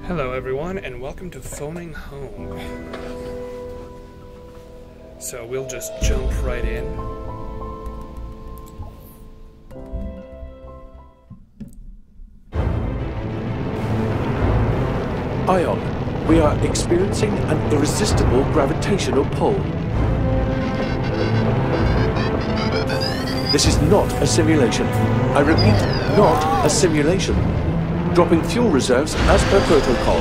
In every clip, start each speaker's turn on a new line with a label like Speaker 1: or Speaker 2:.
Speaker 1: Hello everyone, and welcome to Phoning Home. So we'll just jump right in.
Speaker 2: Ion, we are experiencing an irresistible gravitational pull. This is not a simulation. I repeat, not a simulation. Dropping fuel reserves as per protocol.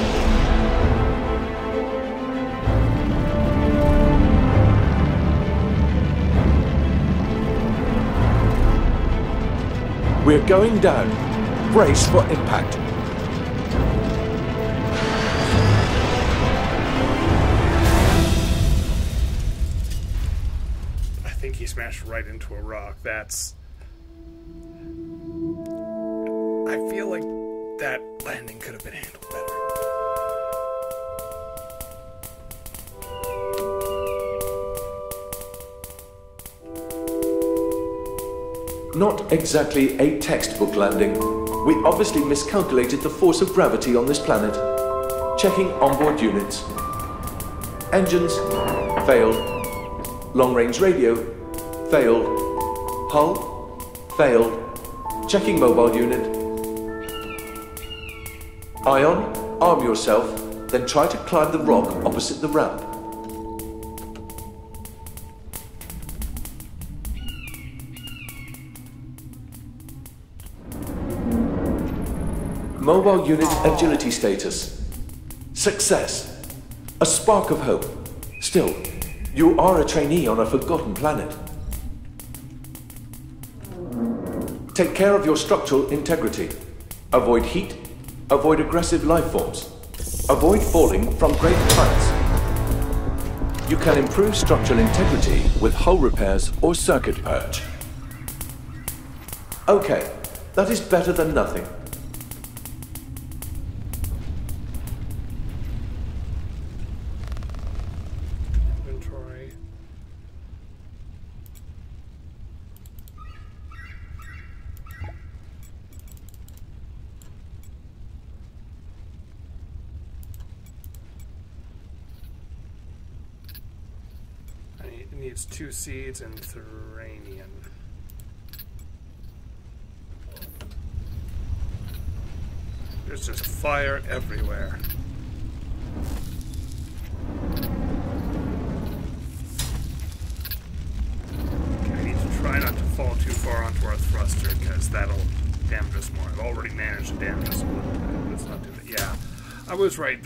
Speaker 2: We're going down. Brace for impact.
Speaker 1: I think he smashed right into a rock. That's... I feel like that landing could have been handled better.
Speaker 2: Not exactly a textbook landing. We obviously miscalculated the force of gravity on this planet. Checking onboard units. Engines, failed. Long-range radio, failed. Hull, failed. Checking mobile unit. Ion, arm yourself, then try to climb the rock opposite the ramp. Mobile unit agility status. Success. A spark of hope. Still, you are a trainee on a forgotten planet. Take care of your structural integrity. Avoid heat. Avoid aggressive life forms. Avoid falling from great heights. You can improve structural integrity with hull repairs or circuit purge. Okay, that is better than nothing.
Speaker 1: Inventory. It needs 2 seeds and Thuranian. There's just fire everywhere. Okay, I need to try not to fall too far onto our thruster, because that'll damage us more. I've already managed to damage us a little bit. Let's not do that. Yeah, I was right.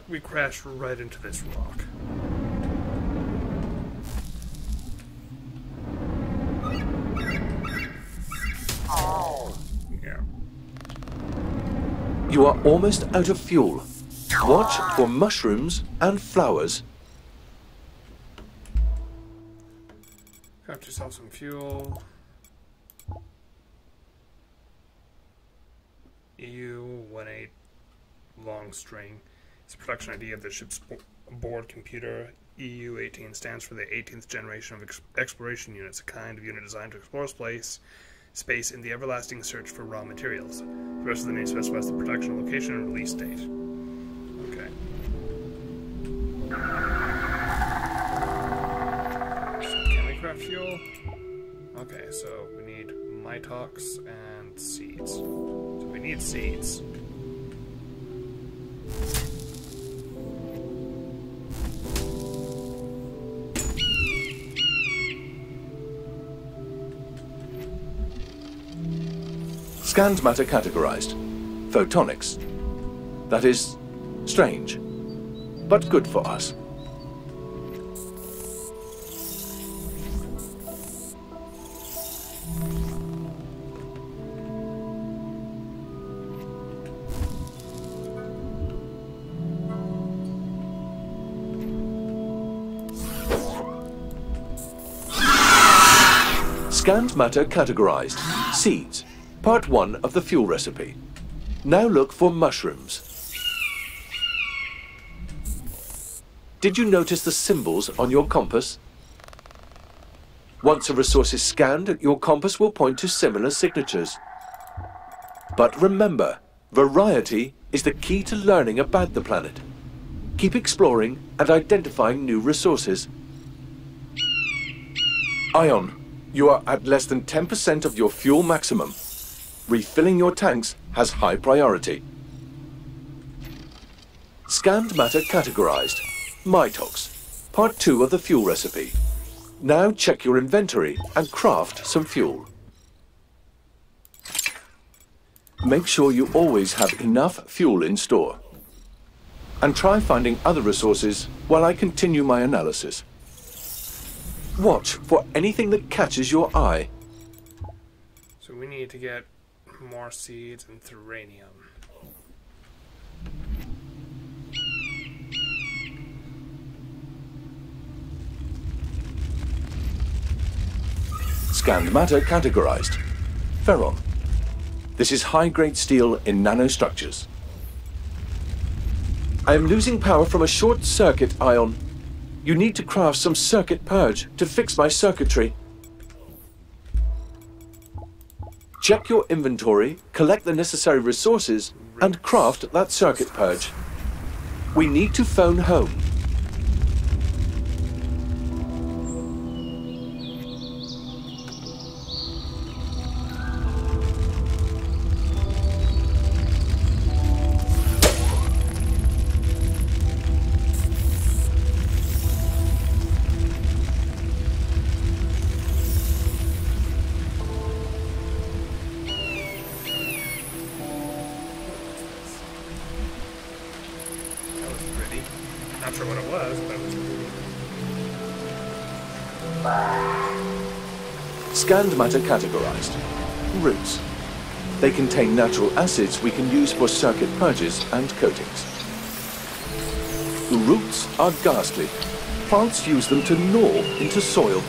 Speaker 1: We crashed right into this rock.
Speaker 2: You are almost out of fuel. Watch for mushrooms and flowers.
Speaker 1: Got yourself some fuel. EU-18 long string. It's a production ID of the ship's board computer. EU-18 stands for the 18th generation of exploration units, a kind of unit designed to explore space in the everlasting search for raw materials. The rest of the name specifies the production location and release date. Okay. So can we craft fuel? Okay, so we need mitox and seeds. So we need seeds.
Speaker 2: Scanned matter categorized. Photonics. That is strange, but good for us. Scanned matter categorized. Seeds. Part 1 of the fuel recipe. Now look for mushrooms. Did you notice the symbols on your compass? Once a resource is scanned, your compass will point to similar signatures. But remember, variety is the key to learning about the planet. Keep exploring and identifying new resources. Ion, you are at less than 10% of your fuel maximum. Refilling your tanks has high priority. Scanned matter categorized. Mitox. Part 2 of the fuel recipe. Now check your inventory and craft some fuel. Make sure you always have enough fuel in store. And try finding other resources while I continue my analysis. Watch for anything that catches your eye.
Speaker 1: So we need to get more seeds and thuranium.
Speaker 2: Scanned matter categorized. Ferron. This is high-grade steel in nanostructures. I am losing power from a short circuit, Ion. You need to craft some circuit purge to fix my circuitry. Check your inventory, collect the necessary resources, and craft that circuit purge. We need to phone home.
Speaker 1: Not sure what it was, but it was
Speaker 2: Scanned matter categorized. Roots. They contain natural acids we can use for circuit purges and coatings. Roots are ghastly. Plants use them to gnaw into soil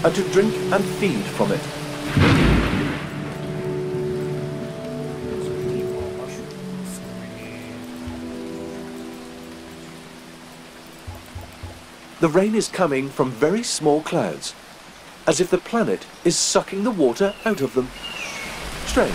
Speaker 2: and to drink and feed from it. The rain is coming from very small clouds, as if the planet is sucking the water out of them. Strange.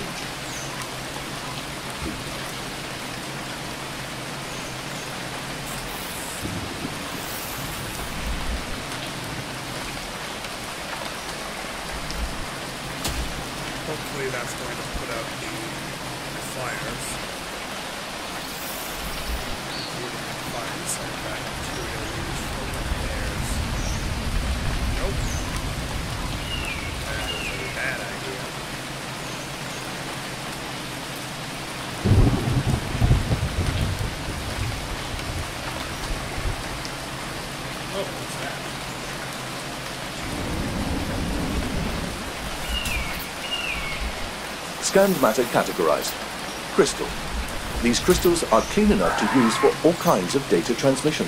Speaker 1: Hopefully that's going to put out the fires. We can find some of that material used for repairs. Nope. That was a bad idea. Oh, what's that?
Speaker 2: Scanned matter categorized. Crystal. These crystals are clean enough to use for all kinds of data transmission.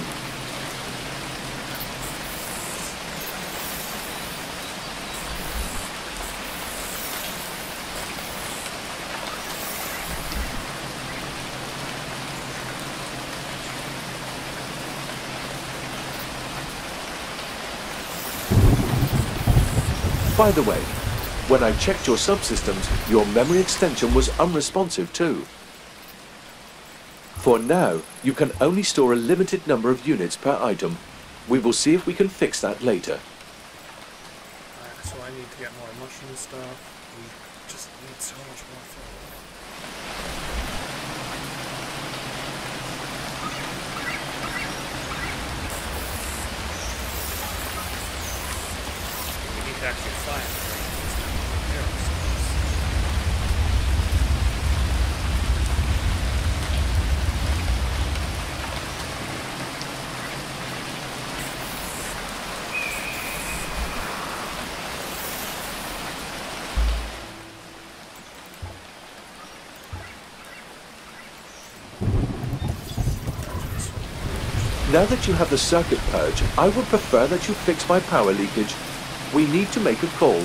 Speaker 2: By the way, when I checked your subsystems, your memory extension was unresponsive too. For now, you can only store a limited number of units per item. We will see if we can fix that later.
Speaker 1: Alright, so I need to get more mushroom stuff. We just need so much more food. We need to actually find these aerosols.
Speaker 2: Now that you have the circuit purge, I would prefer that you fix my power leakage. We need to make a call.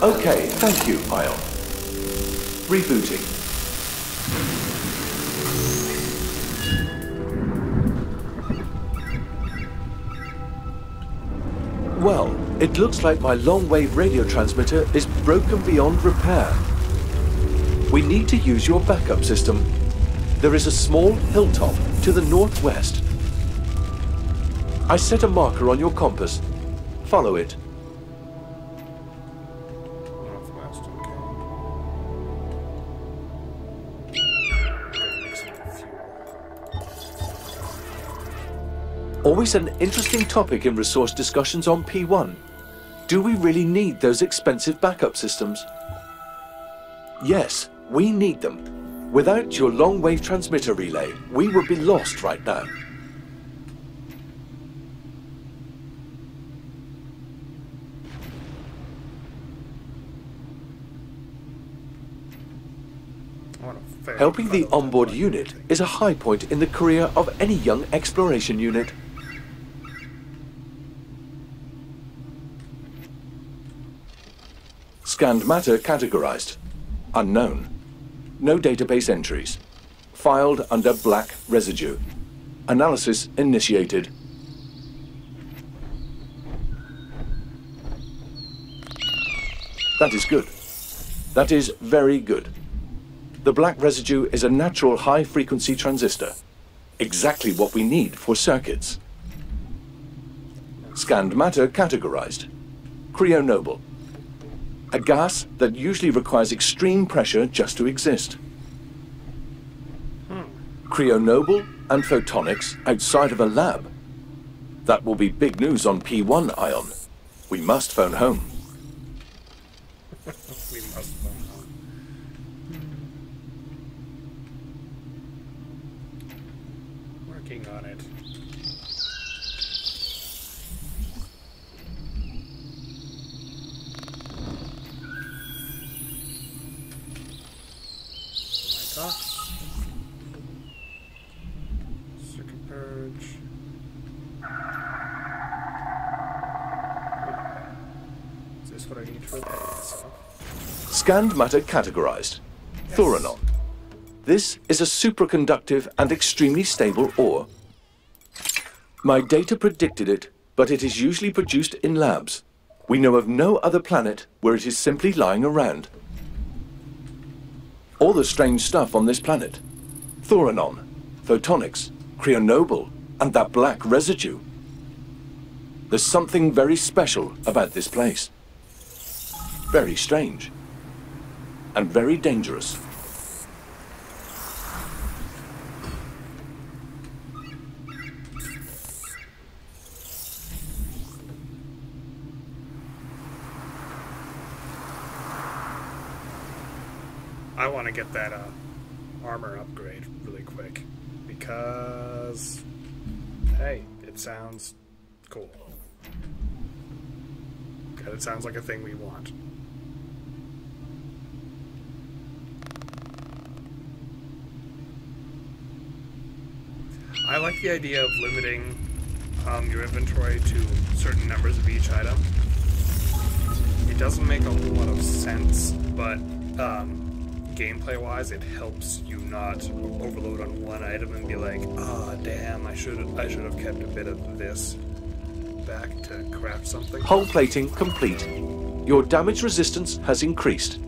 Speaker 2: Okay, thank you, Ion. Rebooting. Well, it looks like my long-wave radio transmitter is broken beyond repair. We need to use your backup system. There is a small hilltop to the northwest. I set a marker on your compass. Follow it.
Speaker 1: Northwest, okay.
Speaker 2: Always an interesting topic in resource discussions on P1. Do we really need those expensive backup systems? Yes, we need them. Without your long-wave transmitter relay, we would be lost right now. Helping the onboard unit is a high point in the career of any young exploration unit. Scanned matter categorized. Unknown. No database entries. Filed under black residue. Analysis initiated. That is good. That is very good. The black residue is a natural high-frequency transistor. Exactly what we need for circuits. Scanned matter categorized. Cryonoble. A gas that usually requires extreme pressure just to exist. Cryonoble and photonics outside of a lab. That will be big news on P1, Ion. We must phone home.
Speaker 1: We must phone home. Working on it. Circuit purge. Is this what I need to repair myself?
Speaker 2: Scanned matter categorized. Yes. Thuranon. This is a supraconductive and extremely stable ore. My data predicted it, but it is usually produced in labs. We know of no other planet where it is simply lying around. All the strange stuff on this planet. Thuranon, photonics, cryonoble, and that black residue. There's something very special about this place. Very strange. And very dangerous.
Speaker 1: I want to get that armor upgrade really quick because, hey, it sounds cool. And it sounds like a thing we want. I like the idea of limiting your inventory to certain numbers of each item. It doesn't make a whole lot of sense, but gameplay-wise, it helps you not overload on one item and be like, ah, damn, I should have kept a bit of this back to craft something.
Speaker 2: Hull plating complete. Your damage resistance has increased.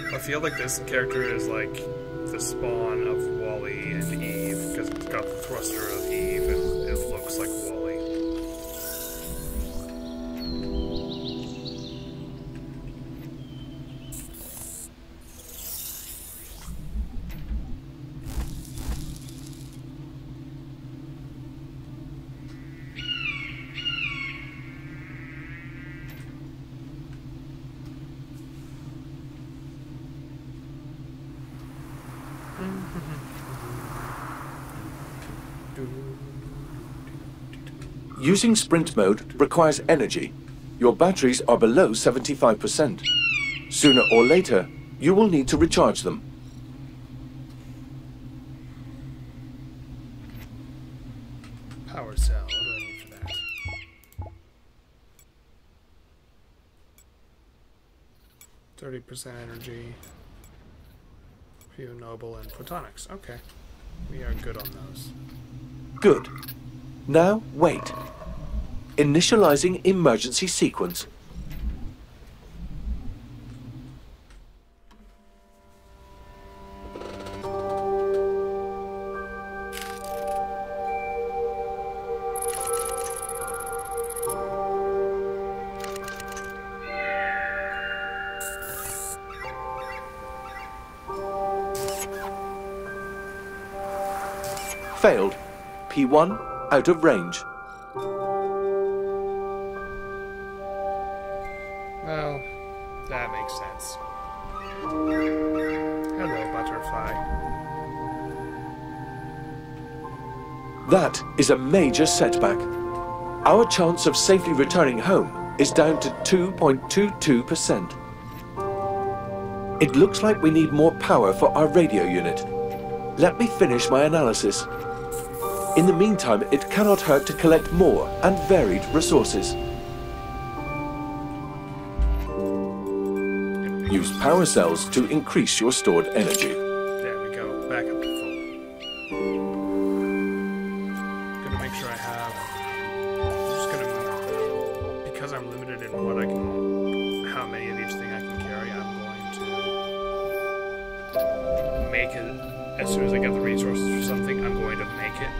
Speaker 1: I feel like this character is like the spawn of Wally and Eve, because it's got the thruster of Eve and it looks like Wally.
Speaker 2: Using sprint mode requires energy. Your batteries are below 75%. Sooner or later, you will need to recharge them.
Speaker 1: Power cell. What do I need for that? %30 energy. Few noble and photonics. Okay. We are good on those.
Speaker 2: Good. Now, wait. Initializing emergency sequence. Failed. P1 out of range.
Speaker 1: Well, that makes sense. Hello, butterfly.
Speaker 2: That is a major setback. Our chance of safely returning home is down to 2.22%. It looks like we need more power for our radio unit. Let me finish my analysis. In the meantime, it cannot hurt to collect more and varied resources. Use power cells to increase your stored energy.
Speaker 1: There we go. Back up to full. Gonna make sure I have. I'm just gonna, because I'm limited in what I can, how many of each thing I can carry. I'm going to make it as soon as I get the resources for something. I'm going to make it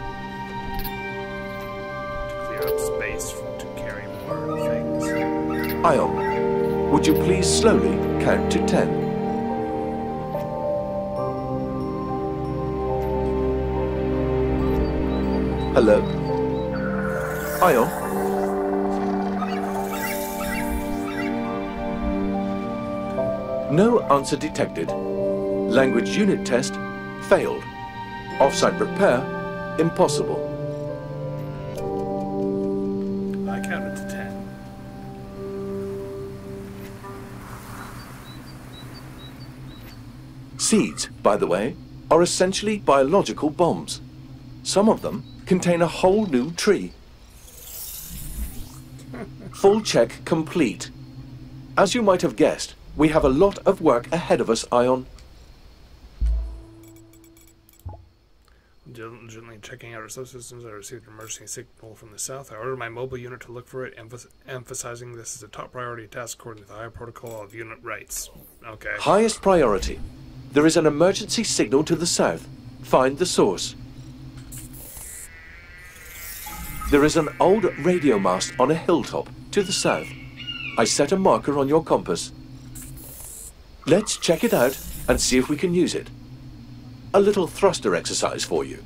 Speaker 1: to clear up space to carry more things.
Speaker 2: Ion, would you please slowly count to 10? Hello? Ion? No answer detected. Language unit test failed. Offsite repair impossible.
Speaker 1: I counted to 10.
Speaker 2: Seeds, by the way, are essentially biological bombs. Some of them contain a whole new tree. Full check complete. As you might have guessed, we have a lot of work ahead of us, Ion.
Speaker 1: Diligently checking out our subsystems, I received an emergency signal from the south. I ordered my mobile unit to look for it, emphasizing this is a top priority task according to the higher protocol of unit rights. Okay.
Speaker 2: Highest priority. There is an emergency signal to the south. Find the source. There is an old radio mast on a hilltop to the south. I set a marker on your compass. Let's check it out and see if we can use it. A little thruster exercise for you.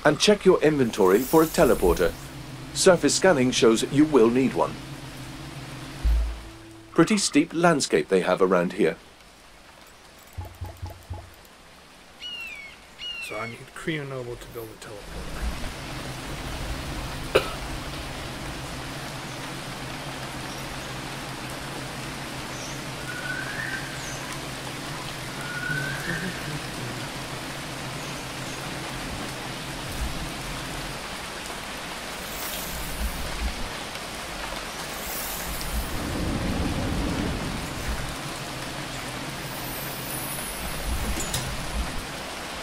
Speaker 2: And check your inventory for a teleporter. Surface scanning shows you will need one. Pretty steep landscape they have around here.
Speaker 1: So I need Creo Noble to build a teleporter.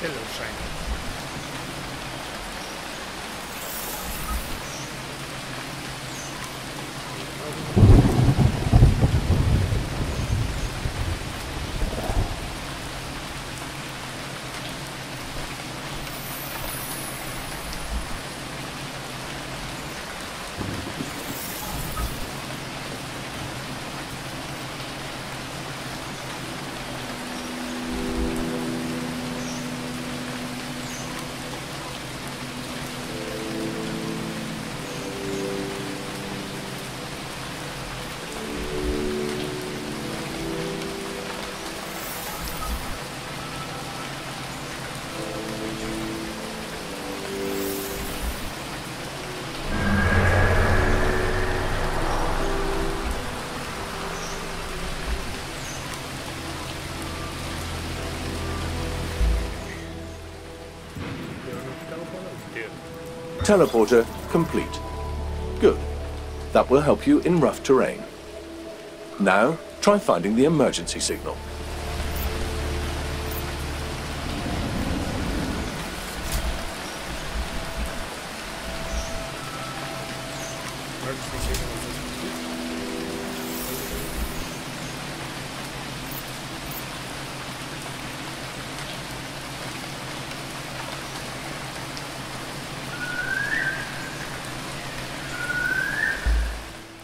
Speaker 1: Hello, Shiny.
Speaker 2: Teleporter complete. Good. That will help you in rough terrain. Now, try finding the emergency signal.
Speaker 1: Emergency signal is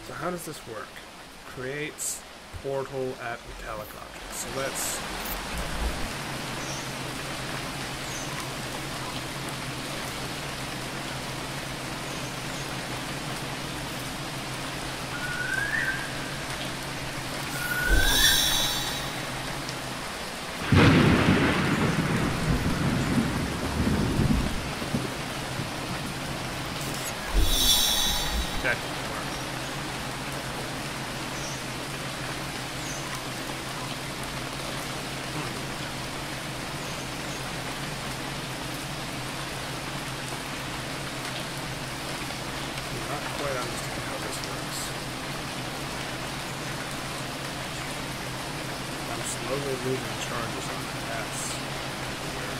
Speaker 1: So how does this work? Creates portal at metallic objects. So let's that didn't work. Not quite understand how this works. I'm slowly losing charges on that. That's weird.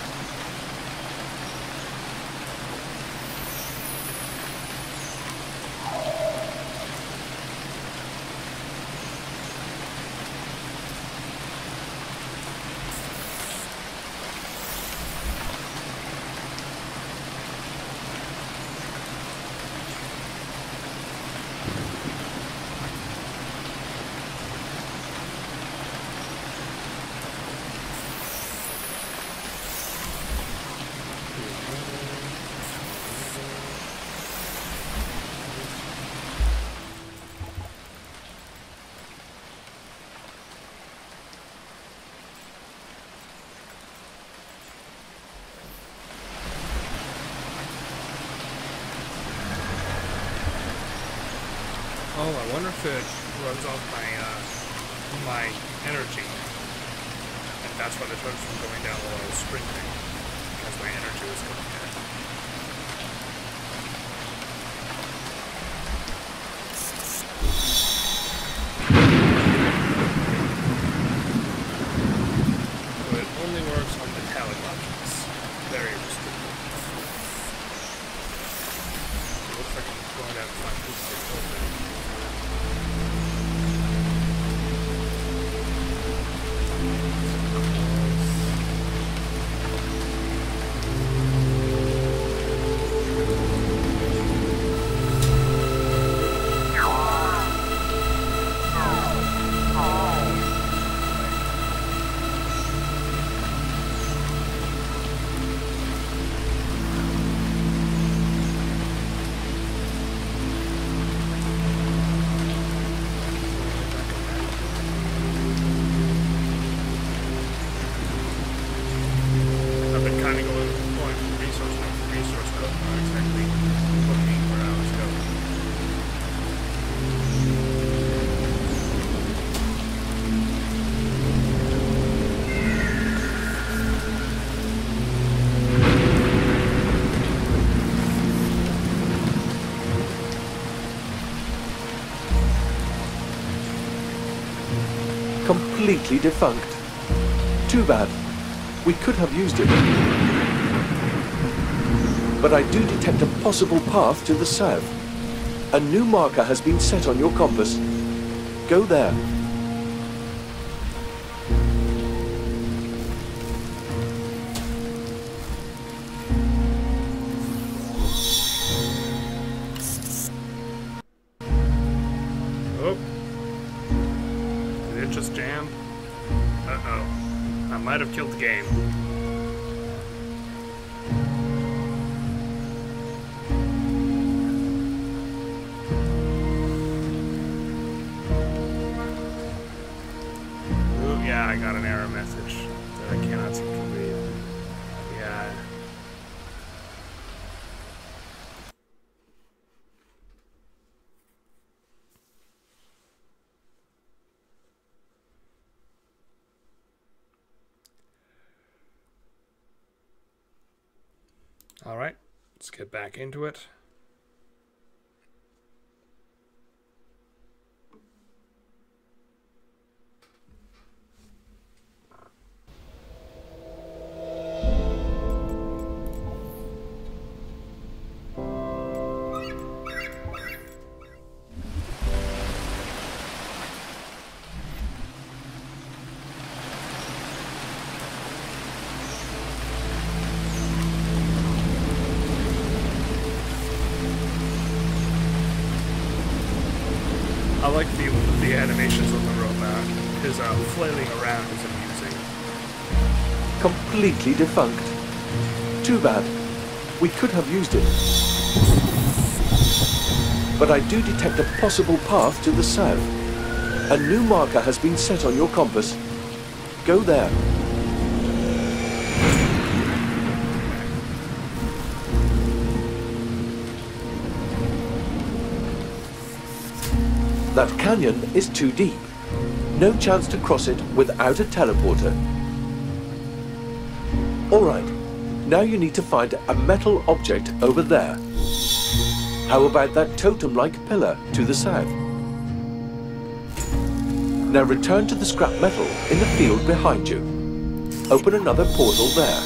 Speaker 1: Oh, I wonder if it runs off my energy, and that's why the charge from going down while I was sprinting, because my energy was going down. So it only works on metallic objects. Very restricted. It looks like I'm going out front pieces of clothing.
Speaker 2: Completely defunct. Too bad. We could have used it. But I do detect a possible path to the south. A new marker has been set on your compass. Go there.
Speaker 1: Oh. Did it just jam? Uh-oh. I might have killed the game. Ooh, yeah, I got an error message that I cannot seem to read. Yeah. All right. Let's get back into it. I like the animations on the robot. His flailing around is amusing.
Speaker 2: Completely defunct. Too bad. We could have used it. But I do detect a possible path to the south. A new marker has been set on your compass. Go there. That canyon is too deep. No chance to cross it without a teleporter. All right, now you need to find a metal object over there. How about that totem-like pillar to the south? Now return to the scrap metal in the field behind you. Open another portal there.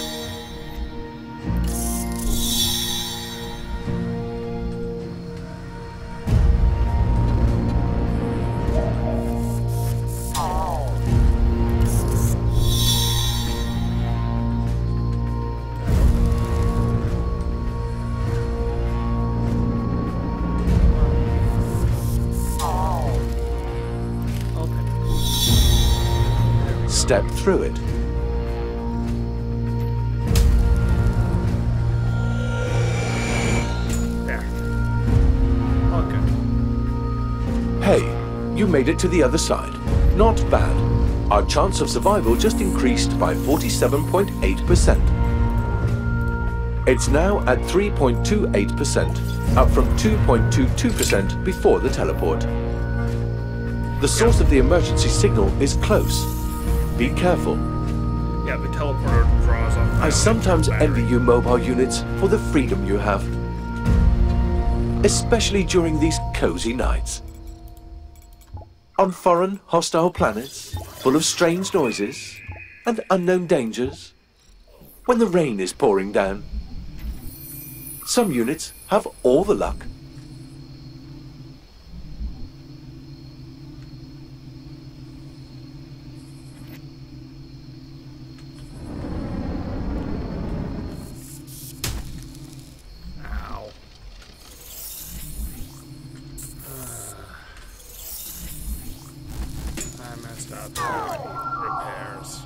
Speaker 2: Step through it.
Speaker 1: There. Okay.
Speaker 2: Hey, you made it to the other side. Not bad. Our chance of survival just increased by 47.8%. It's now at 3.28%, up from 2.22% before the teleport. The source of the emergency signal is close. Be careful.
Speaker 1: Yeah, the teleporter draws off.
Speaker 2: I sometimes envy you mobile units for the freedom you have. Especially during these cozy nights. On foreign, hostile planets, full of strange noises and unknown dangers. When the rain is pouring down. Some units have all the luck.
Speaker 1: Repairs.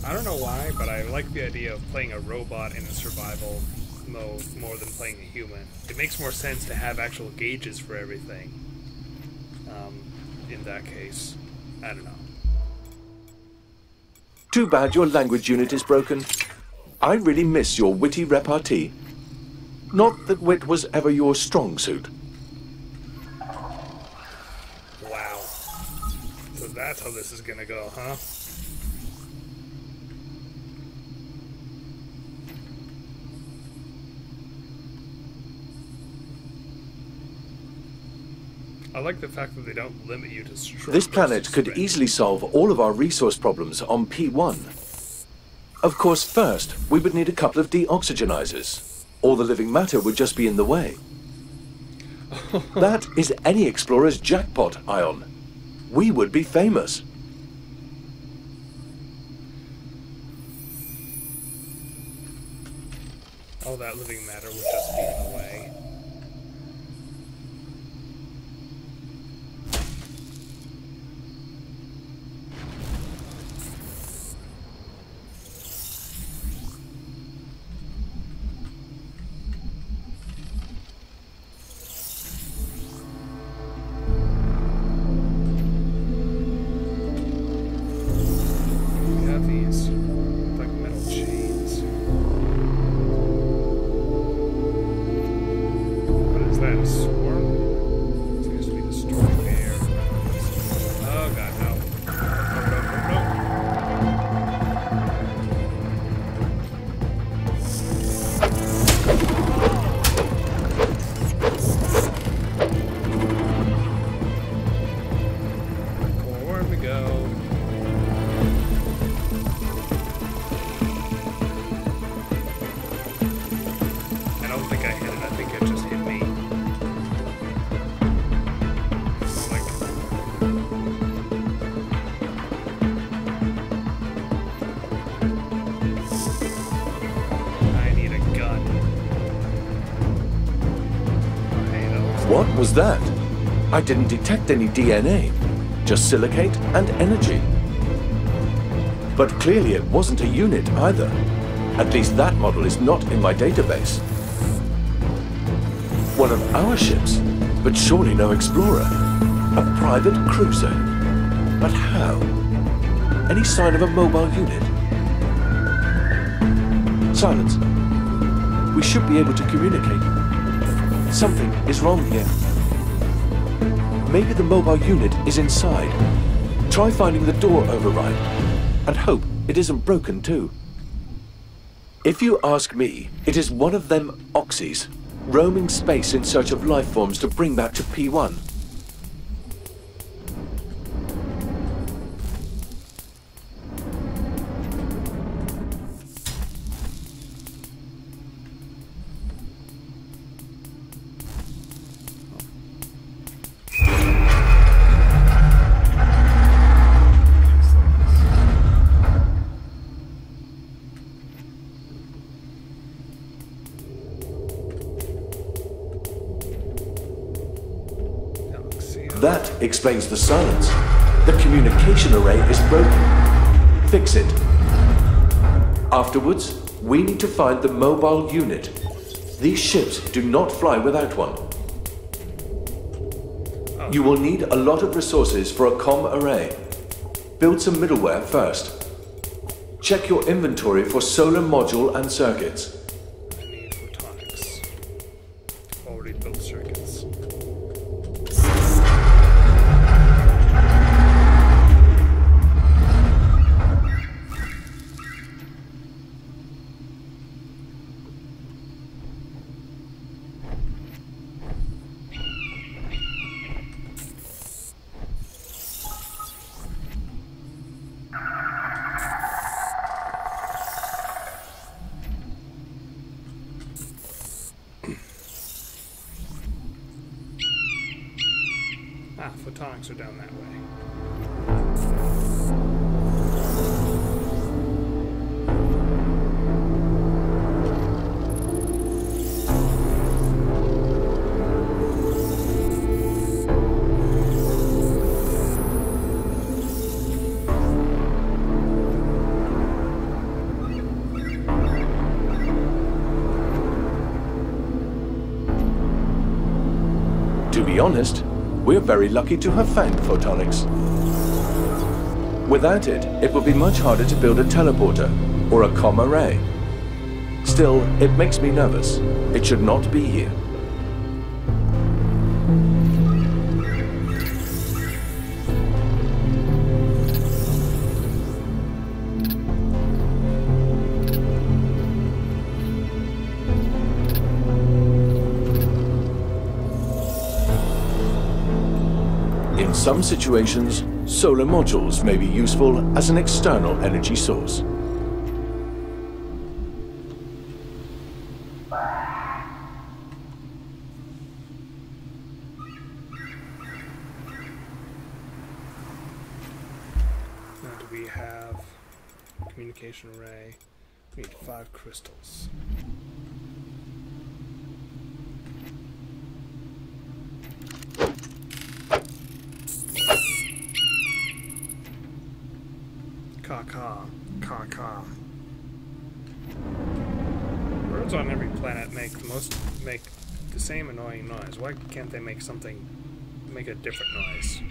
Speaker 1: I don't know why, but I like the idea of playing a robot in a survival mode more than playing a human. It makes more sense to have actual gauges for everything. In that case, I don't know.
Speaker 2: Too bad your language unit is broken. I really miss your witty repartee. Not that wit was ever your strong suit.
Speaker 1: Wow. So that's how this is gonna go, huh? I like the fact that they don't limit you to strong.
Speaker 2: This planet could easily solve all of our resource problems on P1. Of course, first, we would need a couple of deoxygenizers. All the living matter would just be in the way. That is any explorer's jackpot, Ion. We would be famous.
Speaker 1: All that living matter would just be in the way. Swarm?
Speaker 2: What was that? I didn't detect any DNA, just silicate and energy. But clearly it wasn't a unit either. At least that model is not in my database. One of our ships, but surely no explorer. A private cruiser. But how? Any sign of a mobile unit? Silence. We should be able to communicate. Something is wrong here. Maybe the mobile unit is inside. Try finding the door override. And hope it isn't broken too. If you ask me, it is one of them Oxys, roaming space in search of life forms to bring back to P1. That explains the silence. The communication array is broken. Fix it. Afterwards, we need to find the mobile unit. These ships do not fly without one. You will need a lot of resources for a comm array. Build some middleware first. Check your inventory for solar module and circuits.
Speaker 1: I need photonics. Already built circuits. Photonics are down that way.
Speaker 2: To be honest, we're very lucky to have found photonics. Without it, it would be much harder to build a teleporter or a comm array. Still, it makes me nervous. It should not be here. In some situations, solar modules may be useful as an external energy source.
Speaker 1: Now do we have communication array? We need 5 crystals. Caw-caw, caw-caw. Birds on every planet make the same annoying noise. Why can't they make a different noise?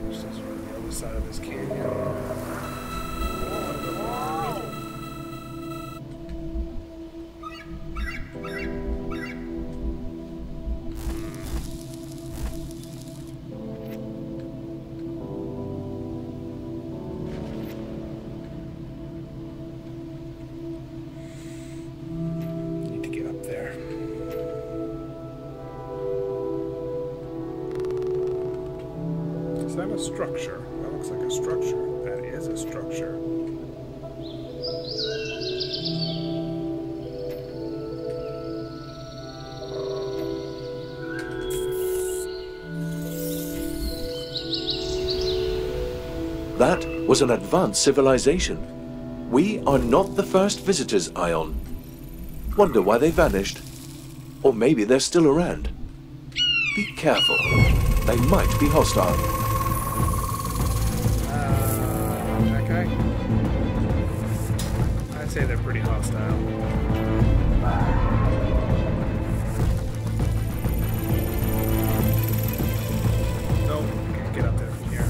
Speaker 1: This is on the other side of this canyon. Is that a structure? That looks like a structure. That is a structure.
Speaker 2: That was an advanced civilization. We are not the first visitors, Ion. Wonder why they vanished. Or maybe they're still around. Be careful. They might be hostile.
Speaker 1: Okay. I'd say they're pretty hostile. Nope, can't get up there from here.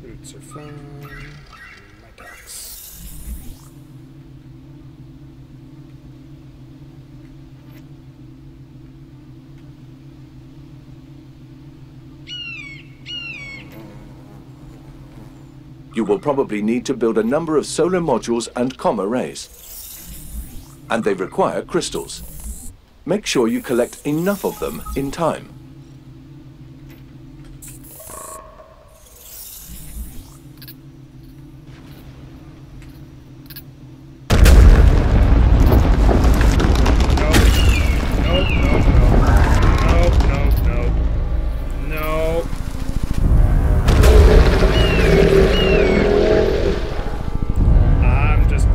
Speaker 1: Roots are fine. My ducks.
Speaker 2: You will probably need to build a number of solar modules and comm arrays. And they require crystals. Make sure you collect enough of them in time.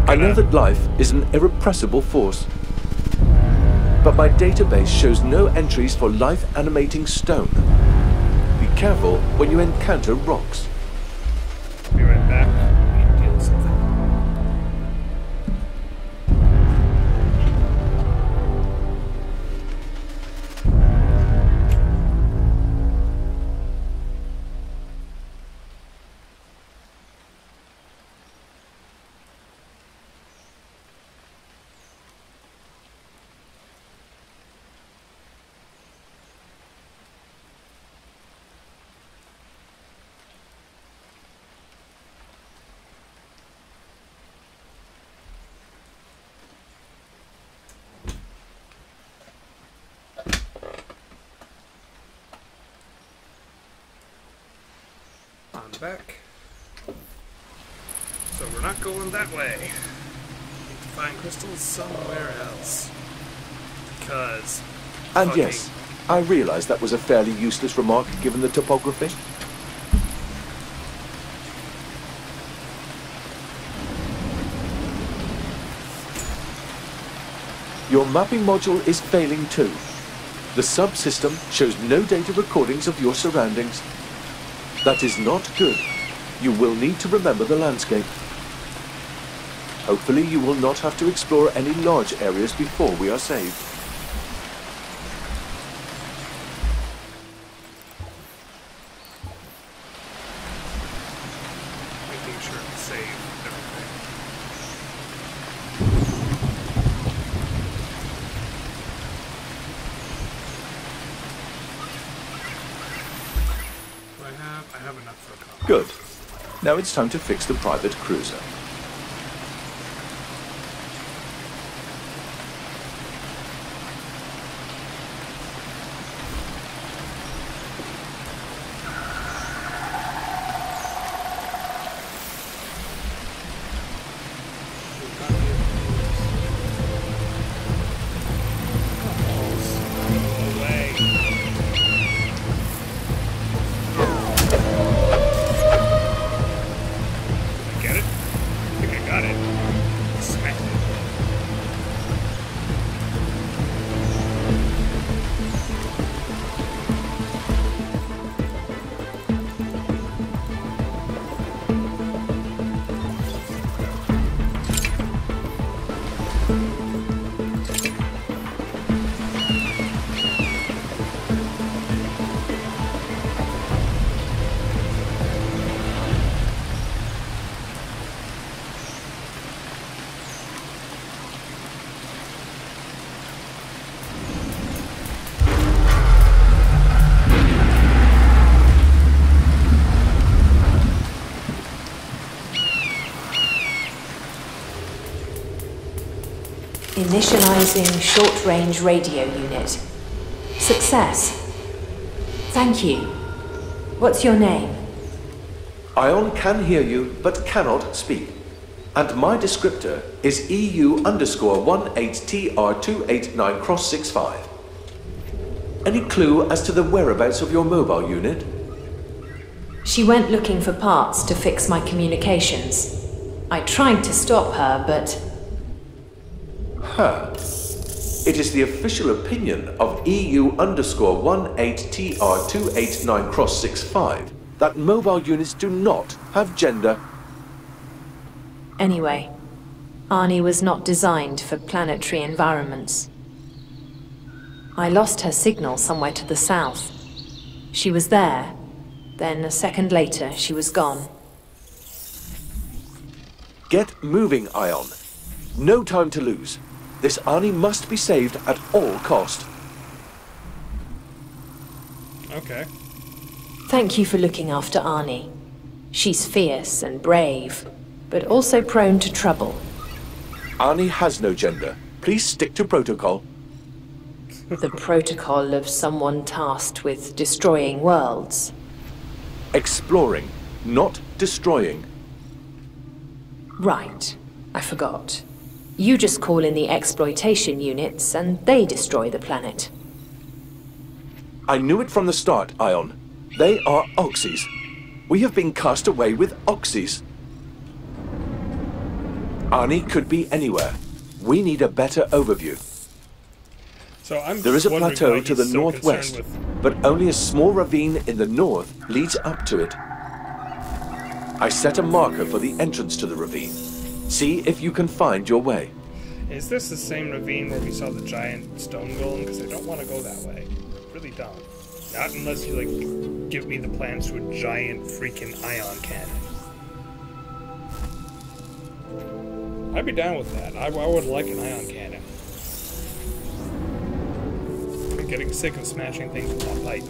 Speaker 2: I know that life is an irrepressible force, but my database shows no entries for life-animating stone. Be careful when you encounter rocks.
Speaker 1: Be right back. I need to deal with something. I'm back. So we're not going that way. Need to find crystals somewhere else. Because...
Speaker 2: And yes, I realize that was a fairly useless remark given the topography. Your mapping module is failing too. The subsystem shows no data recordings of your surroundings. That is not good. You will need to remember the landscape. Hopefully you will not have to explore any large areas before we are saved.
Speaker 1: Making sure to save everything. I have enough for a couple.
Speaker 2: Good. Now it's time to fix the private cruiser.
Speaker 3: Initializing short-range radio unit. Success. Thank you. What's your name?
Speaker 2: Ion can hear you, but cannot speak. And my descriptor is EU_18TR289×65. Any clue as to the whereabouts of your mobile unit?
Speaker 3: She went looking for parts to fix my communications. I tried to stop her, but...
Speaker 2: It is the official opinion of EU_18TR289×65 that mobile units do not have gender.
Speaker 3: Anyway, Arnie was not designed for planetary environments. I lost her signal somewhere to the south. She was there, then a second later she was gone.
Speaker 2: Get moving, Ion. No time to lose. This Arnie must be saved at all cost.
Speaker 1: Okay.
Speaker 3: Thank you for looking after Arnie. She's fierce and brave, but also prone to trouble.
Speaker 2: Arnie has no gender. Please stick to protocol.
Speaker 3: The protocol of someone tasked with destroying worlds.
Speaker 2: Exploring, not destroying.
Speaker 3: Right. I forgot. You just call in the exploitation units and they destroy the planet.
Speaker 2: I knew it from the start, Ion. They are Oxys. We have been cast away with Oxys. Arnie could be anywhere. We need a better overview.
Speaker 1: So
Speaker 2: there is a plateau to the northwest, but only a small ravine in the north leads up to it. I set a marker for the entrance to the ravine. See if you can find your way.
Speaker 1: Is this the same ravine where we saw the giant stone golem? Because I don't want to go that way. Really don't. Not unless you, like, give me the plans to a giant freaking ion cannon. I'd be down with that. I would like an ion cannon. I'm getting sick of smashing things with my pipe.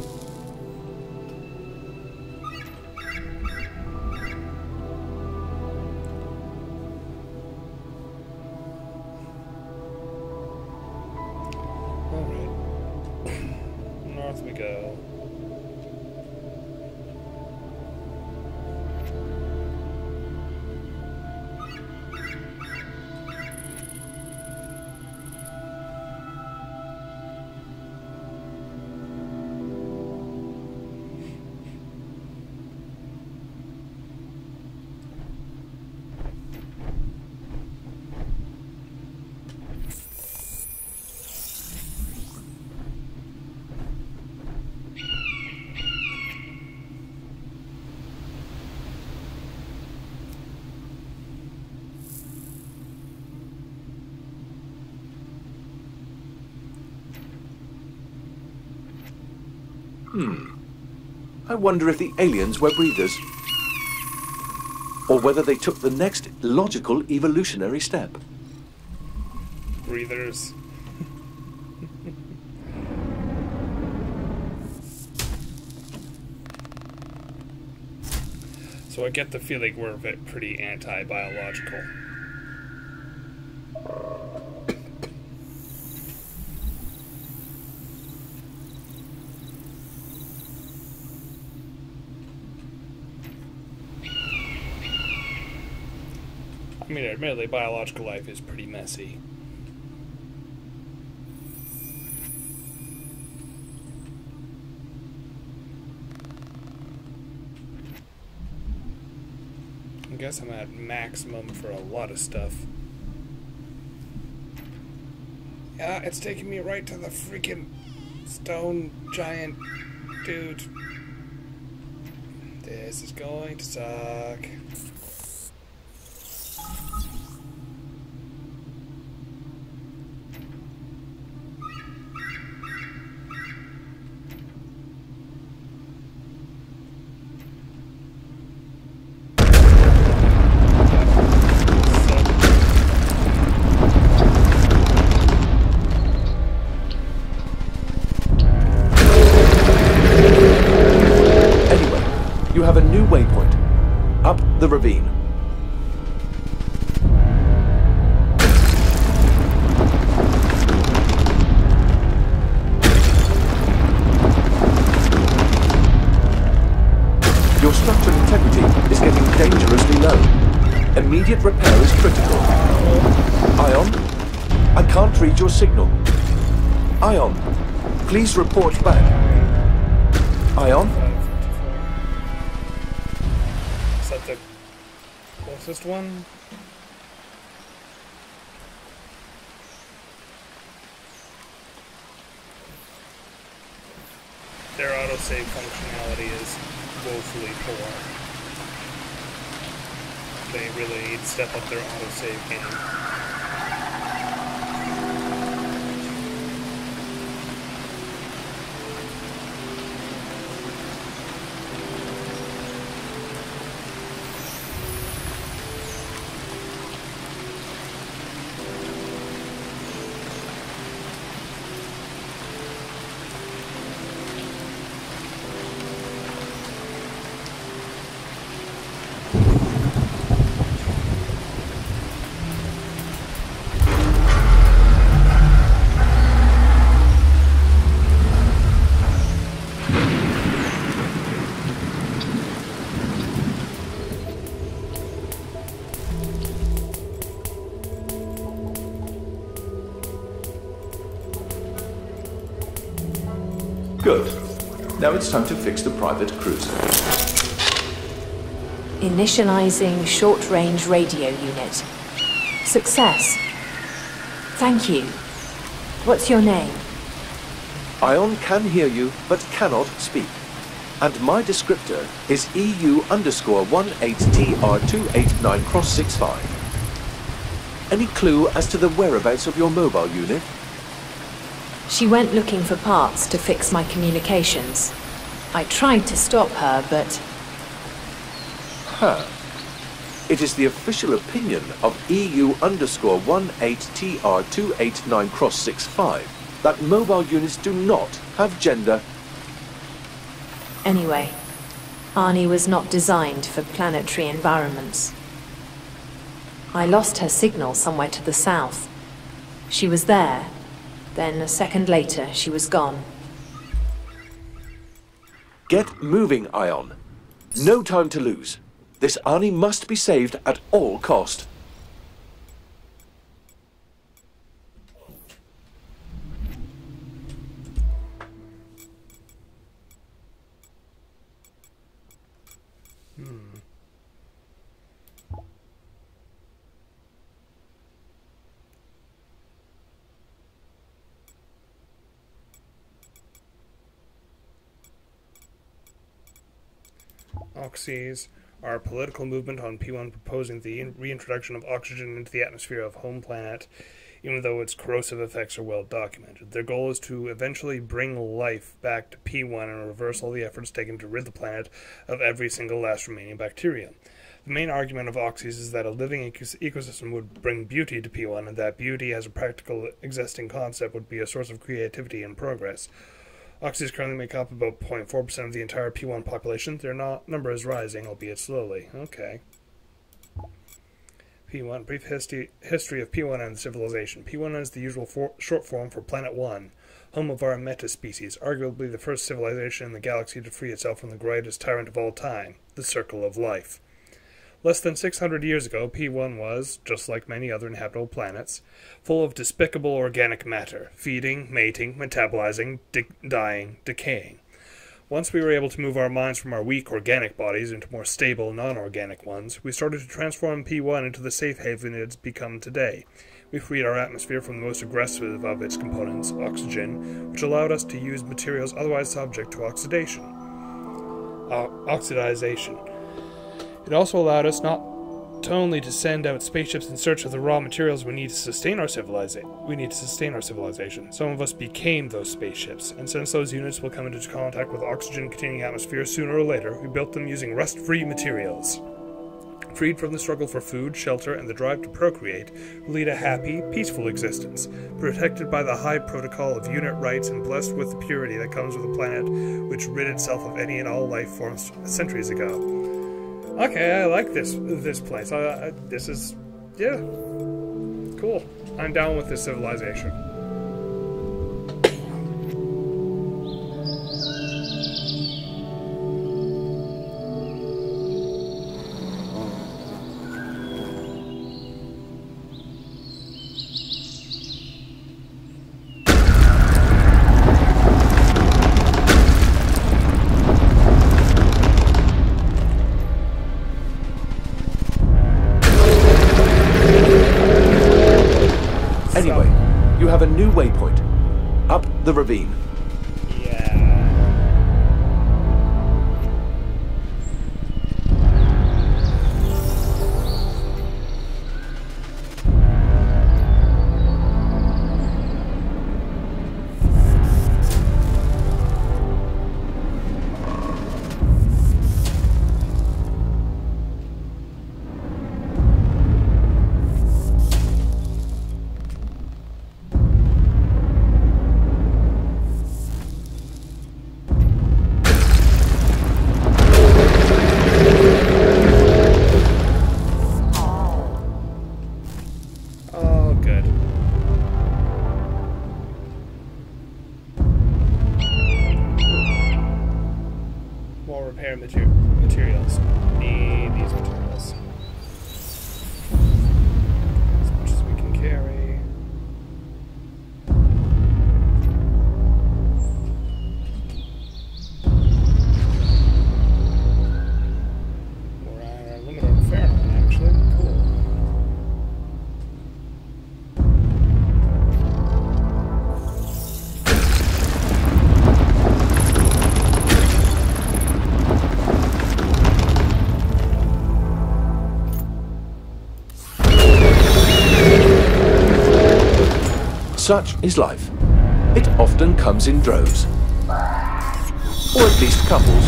Speaker 1: North we go.
Speaker 2: I wonder if the aliens were breathers. Or whether they took the next logical evolutionary step.
Speaker 1: Breathers. So I get the feeling we're pretty anti-biological. I mean, admittedly, biological life is pretty messy. I guess I'm at maximum for a lot of stuff. Yeah, it's taking me right to the freaking stone giant dude. This is going to suck.
Speaker 2: You have a new waypoint. Up the ravine. Your structural integrity is getting dangerously low. Immediate repair is critical. Ion, I can't read your signal. Ion, please report back. Ion?
Speaker 1: Is that the closest one? Their autosave functionality is woefully poor. They really need to step up their autosave game.
Speaker 2: Good. Now it's time to fix the private cruiser.
Speaker 3: Initializing short-range radio unit. Success. Thank you. What's your name?
Speaker 2: Ion can hear you, but cannot speak. And my descriptor is EU_18TR289×65. Any clue as to the whereabouts of your mobile unit?
Speaker 3: She went looking for parts to fix my communications. I tried to stop her, but...
Speaker 2: It is the official opinion of EU_18TR289×65 that mobile units do not have gender.
Speaker 3: Anyway, Arnie was not designed for planetary environments. I lost her signal somewhere to the south. She was there. Then, a second later, she was gone.
Speaker 2: Get moving, Ion. No time to lose. This Arnie must be saved at all cost.
Speaker 1: Oxys are a political movement on P1 proposing the reintroduction of oxygen into the atmosphere of home planet, even though its corrosive effects are well documented. Their goal is to eventually bring life back to P1 and reverse all the efforts taken to rid the planet of every single last remaining bacterium. The main argument of Oxys is that a living ecosystem would bring beauty to P1, and that beauty as a practical existing concept would be a source of creativity and progress. Oxys currently make up about 0.4% of the entire P1 population. Their number is rising, albeit slowly. Okay. P1, brief history of P1 and civilization. P1 is the usual short form for Planet 1, home of our metaspecies, arguably the first civilization in the galaxy to free itself from the greatest tyrant of all time, the Circle of Life. Less than 600 years ago, P1 was, just like many other inhabitable planets, full of despicable organic matter, feeding, mating, metabolizing, dying, decaying. Once we were able to move our minds from our weak organic bodies into more stable non-organic ones, we started to transform P1 into the safe haven it has become today. We freed our atmosphere from the most aggressive of its components, oxygen, which allowed us to use materials otherwise subject to oxidization. It also allowed us not only to send out spaceships in search of the raw materials we need to sustain our civilization. Some of us became those spaceships, and since those units will come into contact with oxygen-containing atmosphere sooner or later, we built them using rust-free materials. Freed from the struggle for food, shelter, and the drive to procreate, we lead a happy, peaceful existence, protected by the high protocol of unit rights and blessed with the purity that comes with a planet which rid itself of any and all life forms centuries ago. Okay, I like this place. This is, yeah, cool. I'm down with this civilization.
Speaker 2: the ravine.
Speaker 1: Yeah. Materials. Need these materials. As much as we can carry. We're at our limit on Fahrenheit, actually. Cool.
Speaker 2: Such is life. It often comes in droves. Or at least couples.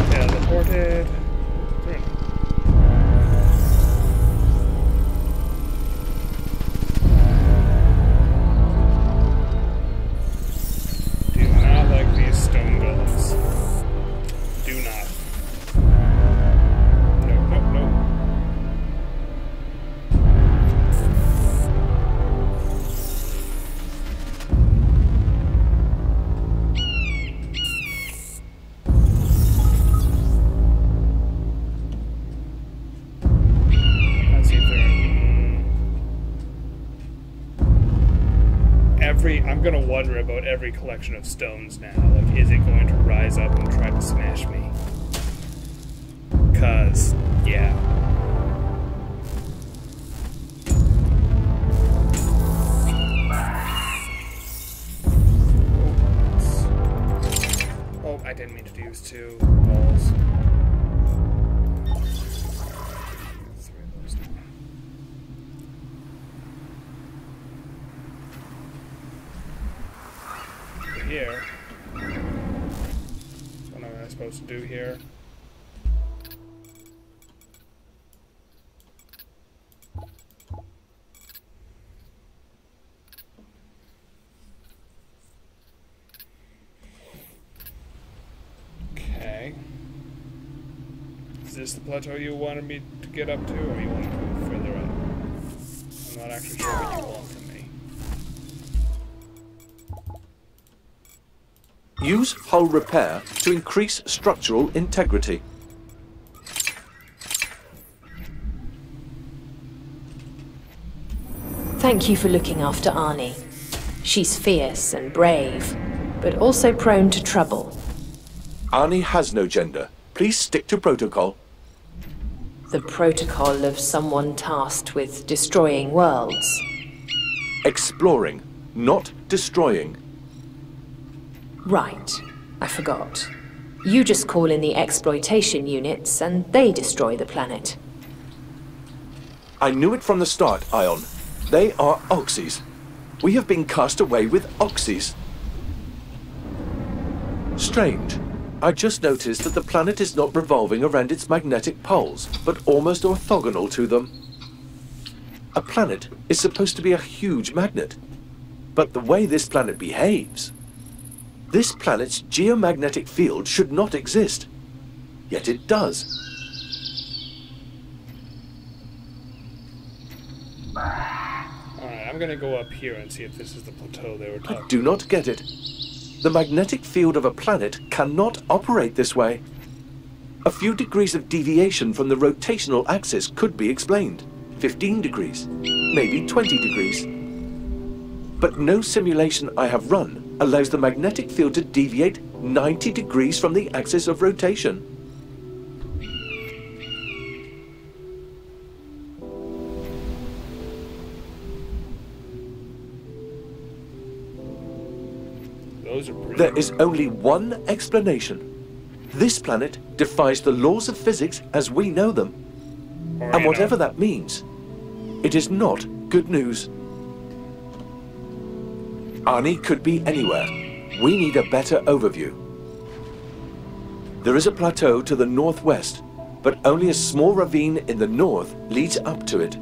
Speaker 1: Teleported. Do not like these stone golems. Do not. I'm gonna wonder about every collection of stones now. Like, is it going to rise up and try to smash me? 'Cause, yeah. Oh, I didn't mean to use 2 balls. Here. What am I supposed to do here? Okay. Is this the plateau you wanted me to get up to, or you want to go further up? I'm not actually sure what you want from me.
Speaker 2: Use hull repair to increase structural integrity.
Speaker 3: Thank you for looking after Arnie. She's fierce and brave, but also prone to trouble.
Speaker 2: Arnie has no gender. Please stick to protocol.
Speaker 3: The protocol of someone tasked with destroying worlds.
Speaker 2: Exploring, not destroying.
Speaker 3: Right. I forgot. You just call in the exploitation units and they destroy the planet.
Speaker 2: I knew it from the start, Ion. They are Oxys. We have been cast away with Oxys. Strange. I just noticed that the planet is not revolving around its magnetic poles, but almost orthogonal to them. A planet is supposed to be a huge magnet. But the way this planet behaves... This planet's geomagnetic field should not exist. Yet it does.
Speaker 1: Alright, I'm gonna go up here and see if this is the plateau they were talking about.
Speaker 2: I do not get it. The magnetic field of a planet cannot operate this way. A few degrees of deviation from the rotational axis could be explained. 15 degrees, maybe 20 degrees. But no simulation I have run allows the magnetic field to deviate 90 degrees from the axis of rotation. There is only one explanation. This planet defies the laws of physics as we know them. And whatever that means, it is not good news. Arnie could be anywhere. We need a better overview. There is a plateau to the northwest, but only a small ravine in the north leads up to it.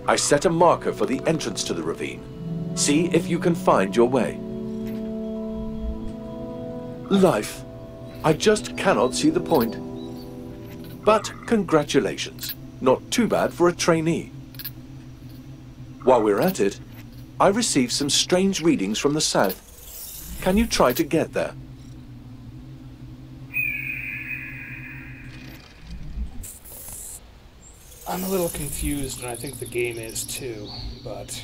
Speaker 2: I set a marker for the entrance to the ravine. See if you can find your way. Life. I just cannot see the point. But congratulations. Not too bad for a trainee. While we're at it, I received some strange readings from the south. Can you try to get there?
Speaker 1: I'm a little confused, and I think the game is too, but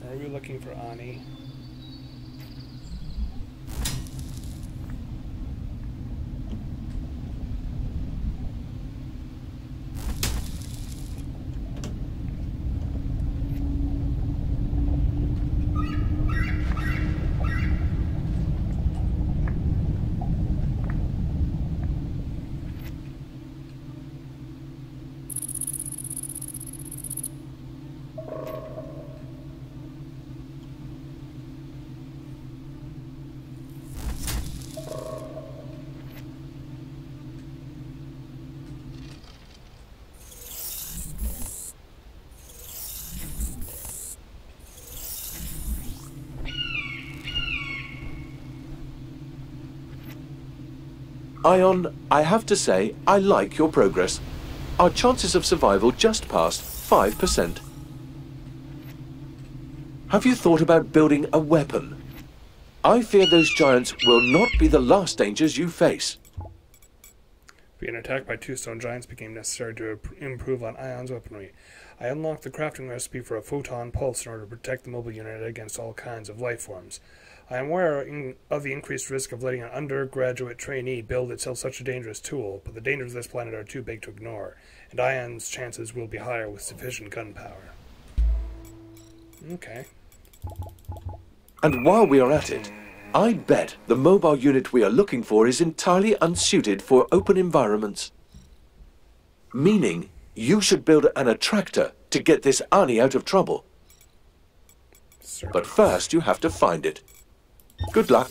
Speaker 1: are we looking for Ani?
Speaker 2: Ion, I have to say, I like your progress. Our chances of survival just passed 5%. Have you thought about building a weapon? I fear those giants will not be the last dangers you face.
Speaker 1: Being attacked by two stone giants became necessary to improve on Ion's weaponry. I unlocked the crafting recipe for a photon pulse in order to protect the mobile unit against all kinds of life forms. I am aware of the increased risk of letting an undergraduate trainee build itself such a dangerous tool, but the dangers of this planet are too big to ignore, and Ion's chances will be higher with sufficient gunpowder. Okay.
Speaker 2: And while we are at it, I bet the mobile unit we are looking for is entirely unsuited for open environments. Meaning, you should build an attractor to get this Ani out of trouble. But first, you have to find it. Good luck.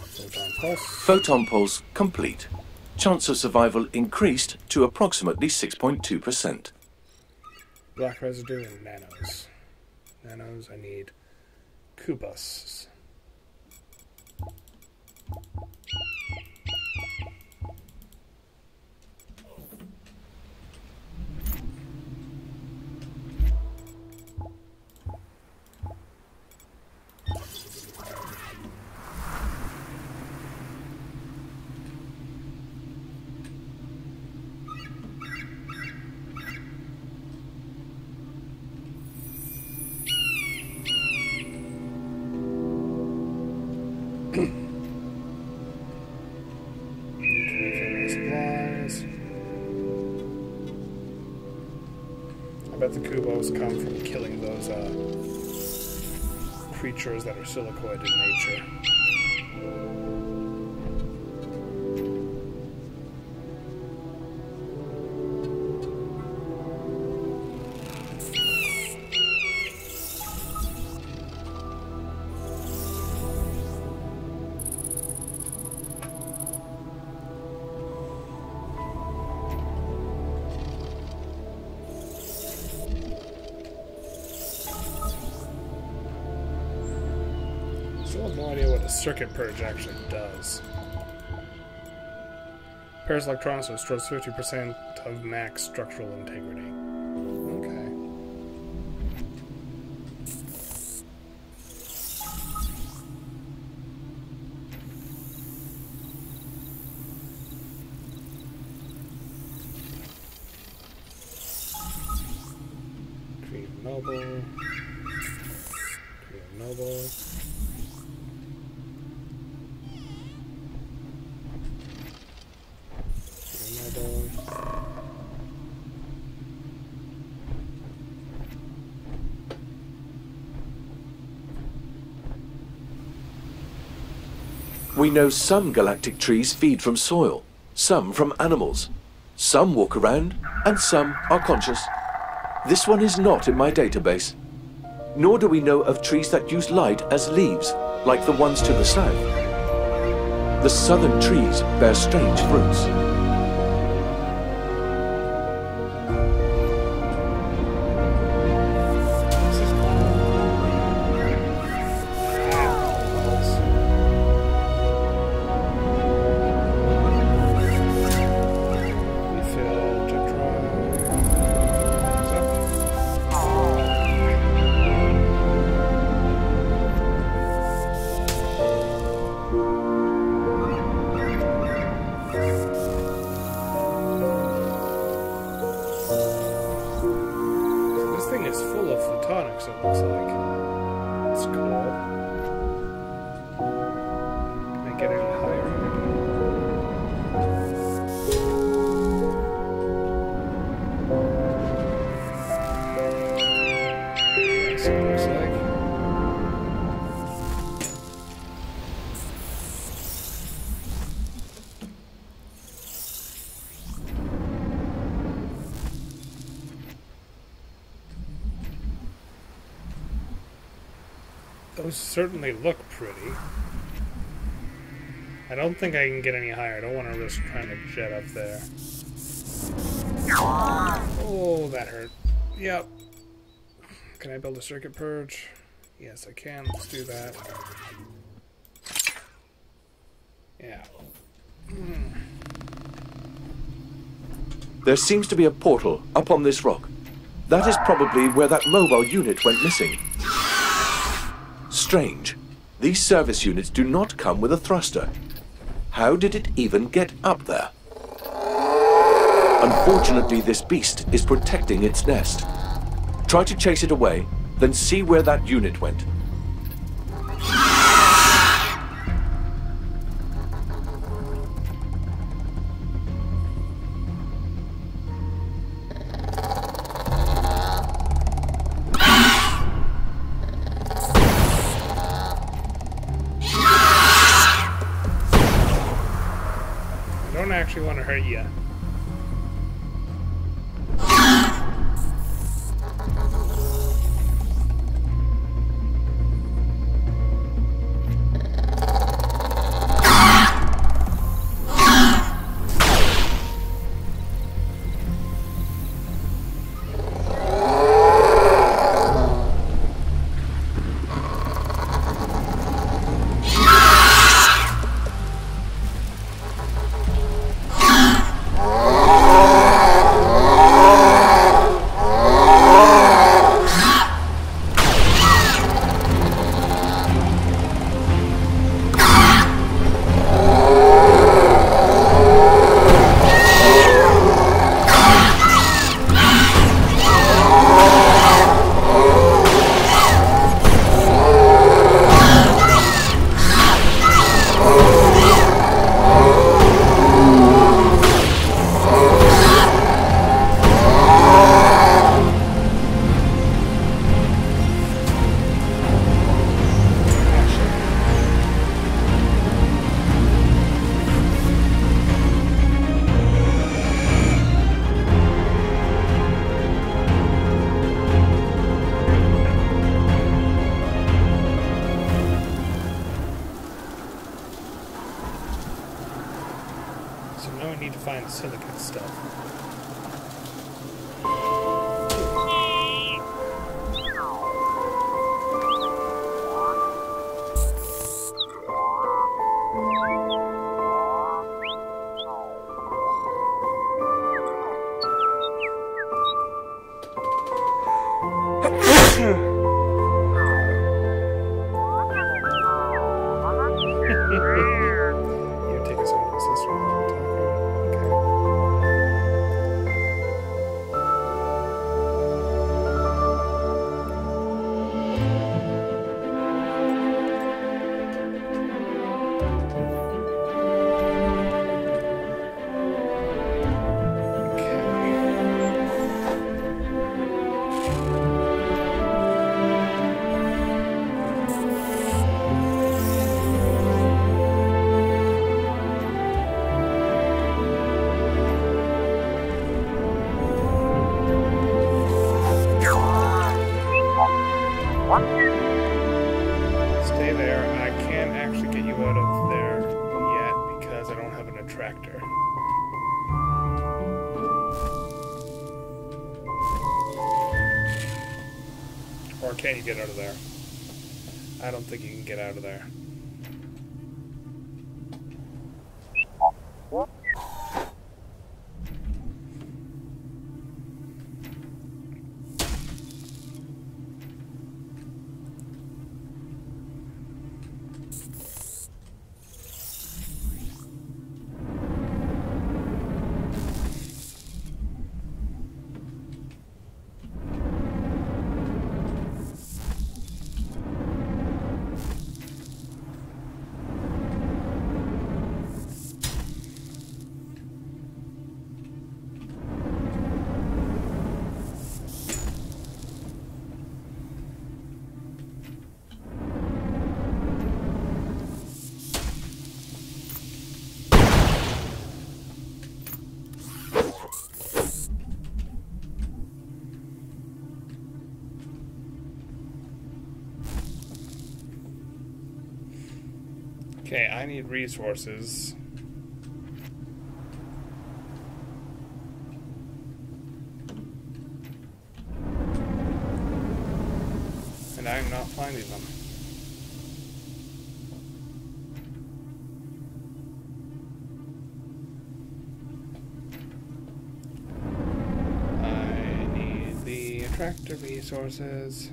Speaker 1: Photon pulse.
Speaker 2: Photon pulse complete. Chance of survival increased to approximately 6.2%.
Speaker 1: Black residue and nanos. Nanos, I need Kubus. Supplies. I bet the Kubos come from killing those creatures that are silicoid in nature. I have no idea what a circuit purge actually does. Pairs electronics restores 50% of max structural integrity. Okay. Create noble. Create noble.
Speaker 2: We know some galactic trees feed from soil, some from animals. Some walk around, and some are conscious. This one is not in my database. Nor do we know of trees that use light as leaves, like the ones to the south. The southern trees bear strange fruits.
Speaker 1: Those certainly look pretty. I don't think I can get any higher. I don't want to risk trying to jet up there. Oh, that hurt. Yep. Can I build a circuit purge? Yes, I can. Let's do that. Yeah.
Speaker 2: There seems to be a portal up on this rock. That is probably where that mobile unit went missing. Strange. These service units do not come with a thruster. How did it even get up there? Unfortunately, this beast is protecting its nest. Try to chase it away, then see where that unit went.
Speaker 1: I actually want to hurt you. Find silicate stuff. stay there. I can't actually get you out of there yet because I don't have an attractor. Or can you get out of there? I don't think you can get out of there. Okay, I need resources. And I'm not finding them. I need the attractor resources.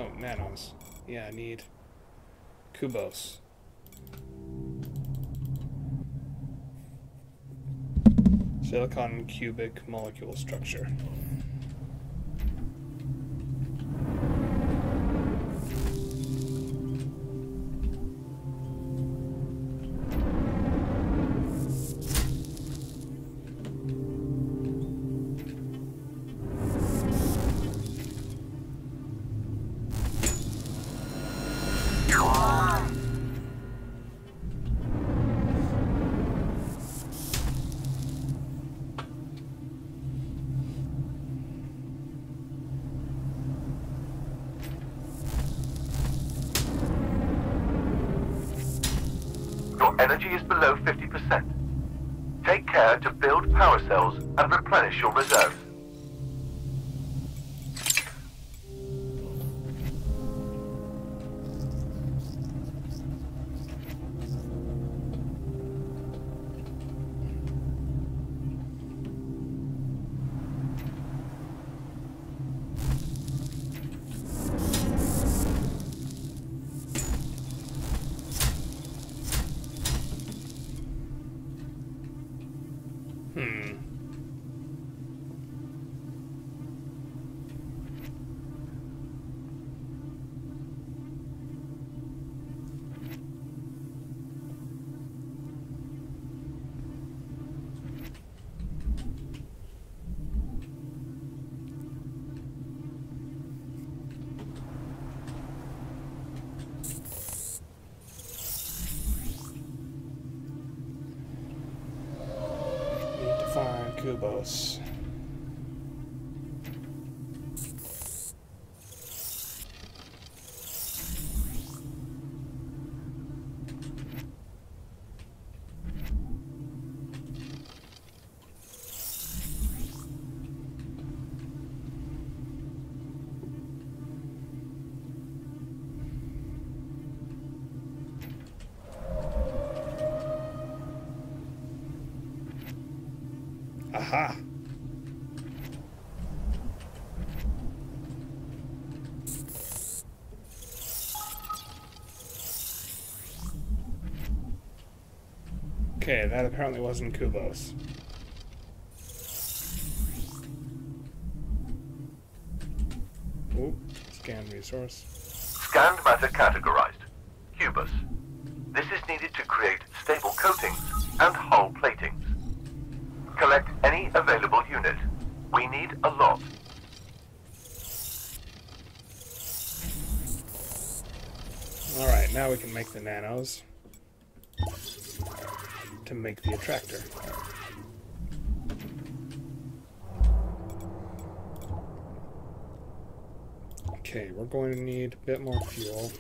Speaker 1: Oh, nanos. Yeah, I need Kubos. Silicon cubic molecule structure.
Speaker 2: Energy is below 50%. Take care to build power cells and replenish your reserves.
Speaker 1: Find Kubos. Aha! Okay, that apparently wasn't Kubos. Oop, scan resource.
Speaker 2: Scanned matter categorized. Cubus. This is needed to create stable coatings and hull platings. Collect any available unit. We need a lot.
Speaker 1: Alright, now we can make the nanos. to make the attractor. Okay, we're going to need a bit more fuel.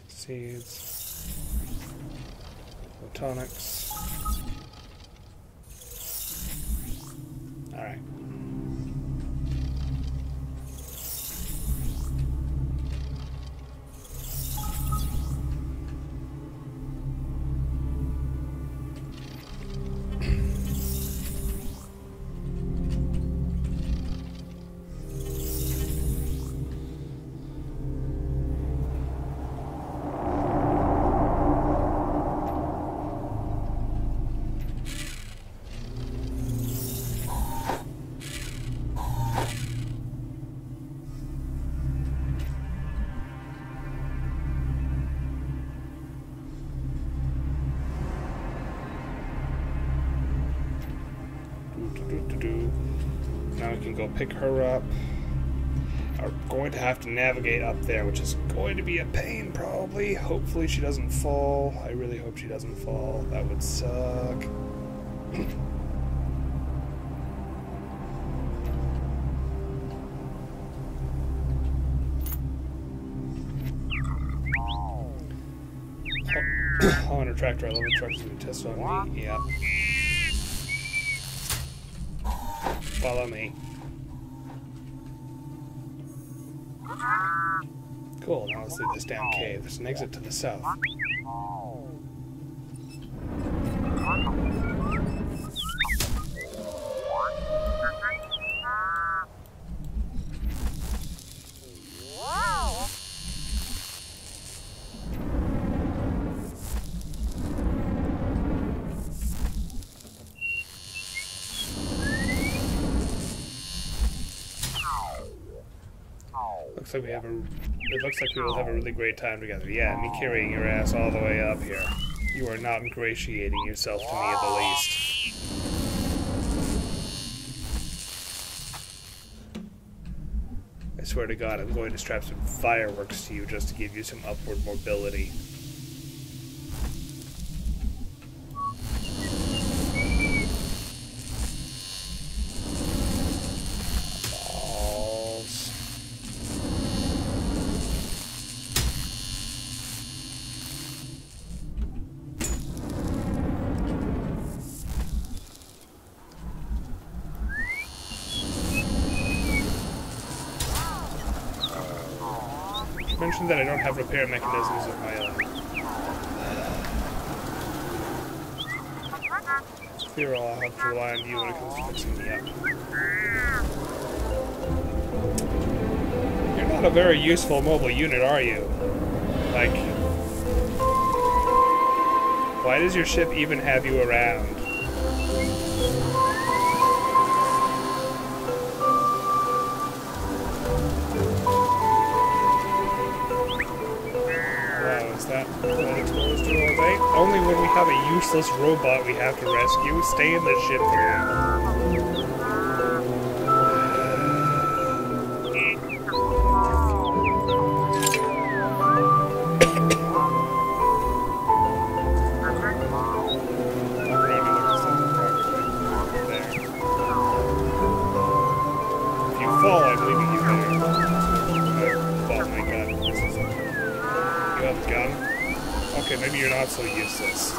Speaker 1: Seeds, photonics. All right. Now we can go pick her up. We're going to have to navigate up there, which is going to be a pain, probably. Hopefully she doesn't fall. I really hope she doesn't fall. That would suck. Oh, on a tractor. I love the trucks and test on me. Yep. Follow me. Cool, now let's leave this damn cave. There's an exit to the south. Looks like it looks like we will have a really great time together. Yeah, me carrying your ass all the way up here. You are not ingratiating yourself to me at the least. I swear to God, I'm going to strap some fireworks to you just to give you some upward mobility. Mentioned that I don't have repair mechanisms of my own. Fear I'll have to rely on you when it comes to fixing me up. You're not a very useful mobile unit, are you? Like, why does your ship even have you around? Only when we have a useless robot we have to rescue. Stay in the ship for now. If you fall, I'm leaving you there. Oh my God, this is you have a gun? Okay, maybe you're not so useless.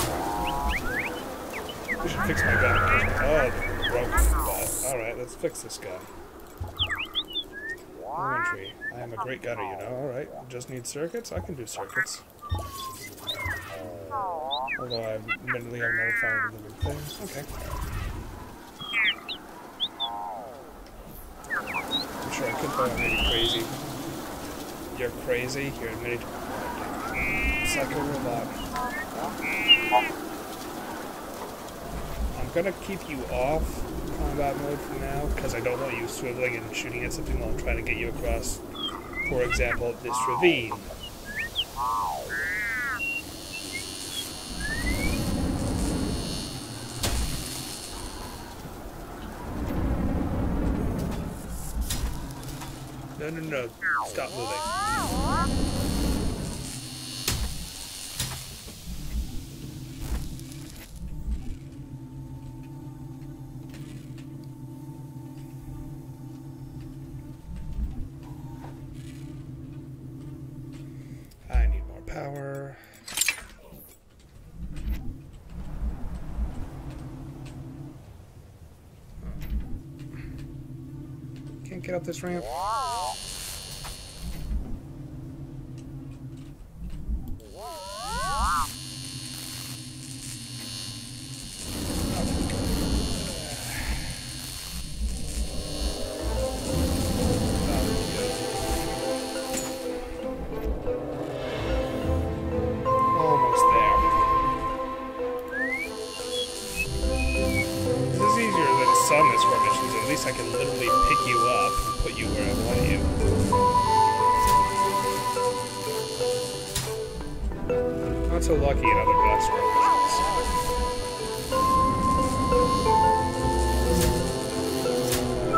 Speaker 1: We should fix my gun. Oh, broken. Alright, let's fix this gun. Entry. I am a great gunner, you know. Alright, just need circuits? I can do circuits. Although I admittedly have never found a living thing. Okay. I'm sure I could, but I'm maybe crazy. You're crazy? You're admitted to Psycho Robot. I'm gonna keep you off combat mode for now, because I don't want you swiveling and shooting at something while I'm trying to get you across, for example, this ravine. No, no, no. Stop moving. I need more power. Can't get up this ramp. I can literally pick you up and put you where I want you. Not so lucky in other Dust missions.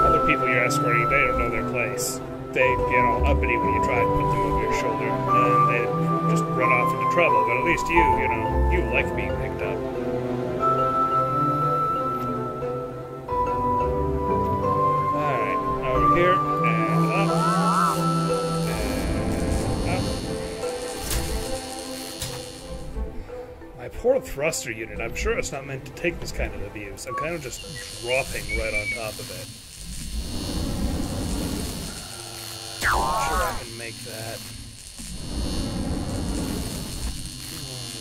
Speaker 1: Other people you're escorting, they don't know their place. They get all uppity when you try to put them over your shoulder, and they just run off into trouble. But at least you know, you like being picked up. Here, and up, and up. My poor thruster unit, I'm sure it's not meant to take this kind of abuse. I'm kind of just dropping right on top of it. I'm not sure I can make that.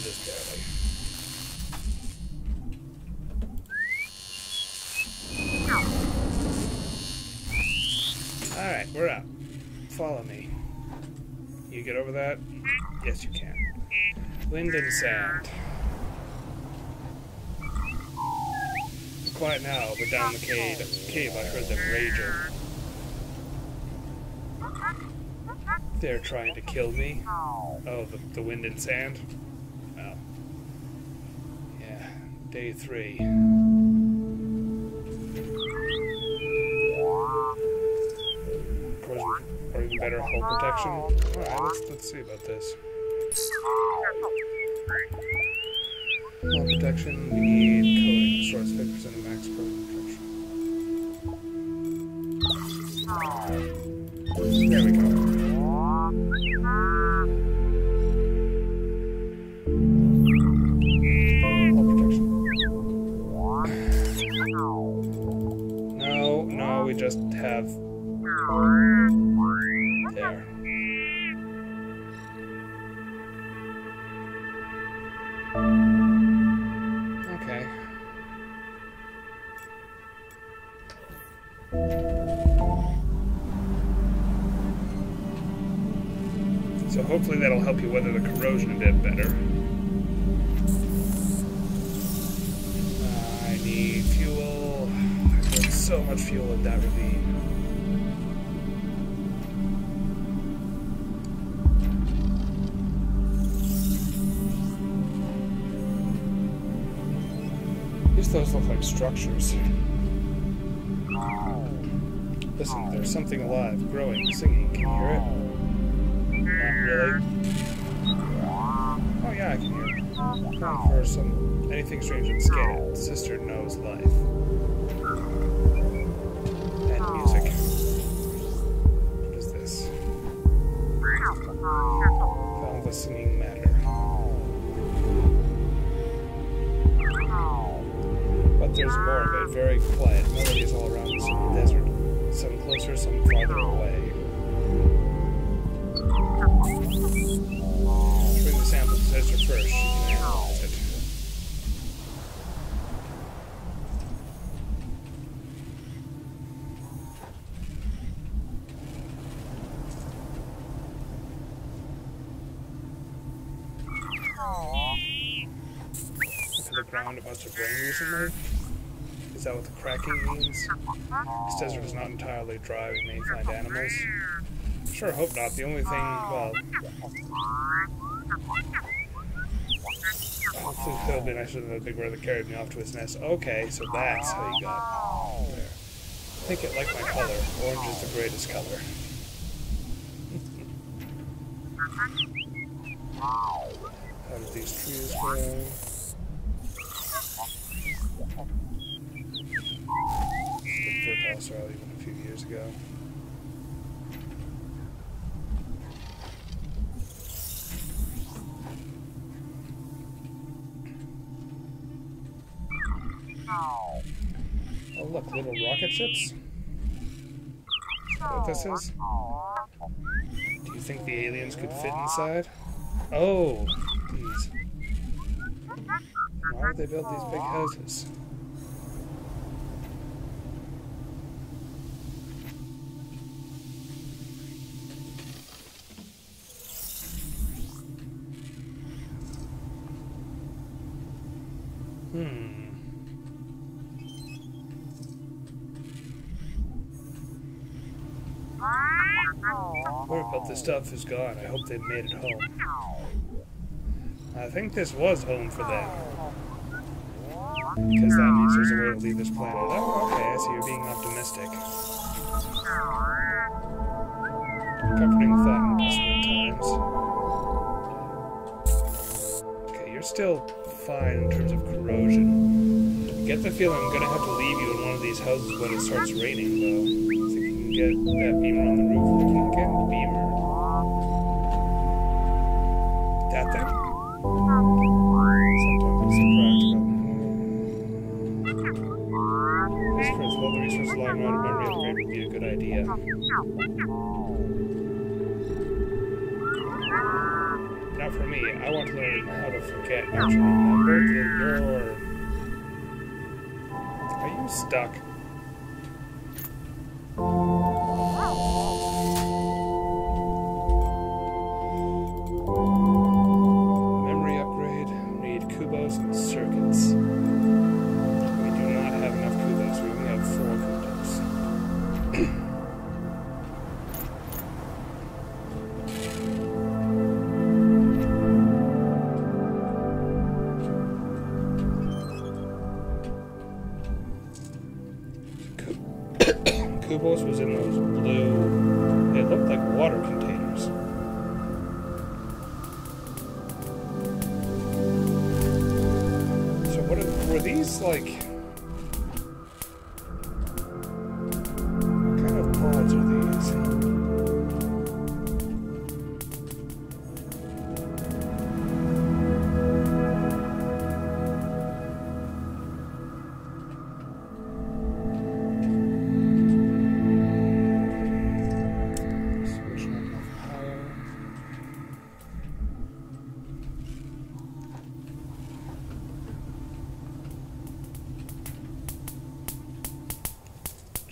Speaker 1: Just barely. Alright, we're out. Follow me. You get over that? Yes, you can. Wind and sand. It's quiet now, but down the cave I heard them raging. They're trying to kill me. Oh, the wind and sand? Oh. Yeah, day 3. Or even better, hull protection. Alright, let's see about this. Hull protection, we need coating, restores 50% of max protection. There we go. Hull protection. No, we just have... There. Okay. So hopefully that'll help you weather the corrosion a bit better. I need fuel. I've got so much fuel in that ravine. Those look like structures. Listen, there's something alive, growing, singing. Can you hear it? Not really. Oh yeah, I can hear it. For anything strange and scattered. Sister knows life. And music. What is this? Found the singing matter. But there's more of it, very quiet. Melodies all around us in the desert. Some closer, some farther away. Bring the sample to Sister first. She can analyze it. The ground it must have rained recently? Is that what the cracking means? This desert is not entirely dry, we may find animals. Sure hope not. The only thing, well... Hopefully it'll be nicer than the big bird that carried me off to its nest. Okay, so that's how you got there. I think it like my color. Orange is the greatest color. How did these trees grow? Fertile soil even a few years ago. Oh look, little rocket ships? Is that what this is? Do you think the aliens could fit inside? Oh, these. Why would they build these big houses? What about this stuff is gone? I hope they've made it home. I think this was home for them. Because that means there's a way to leave this planet. Oh, okay, I see you're being optimistic. Comforting thought in desperate times. Okay, you're still fine in terms of corrosion. I get the feeling I'm gonna have to leave you in one of these houses when it starts raining, though. So you can get that beamer on the roof working again. Beamer. That thing? Sometimes it's practical. This Chris, well, the resources lying around a memory upgrade would be a good idea. Not for me. I want to learn how to forget. Actually, remember that you're... Are you stuck? Memory upgrade. We need Kubos and circuits. We do not have enough Kubos. We only have 4 Kubos. Kubos was in those blue, they looked like water containers. So were these like, what kind of pods are these?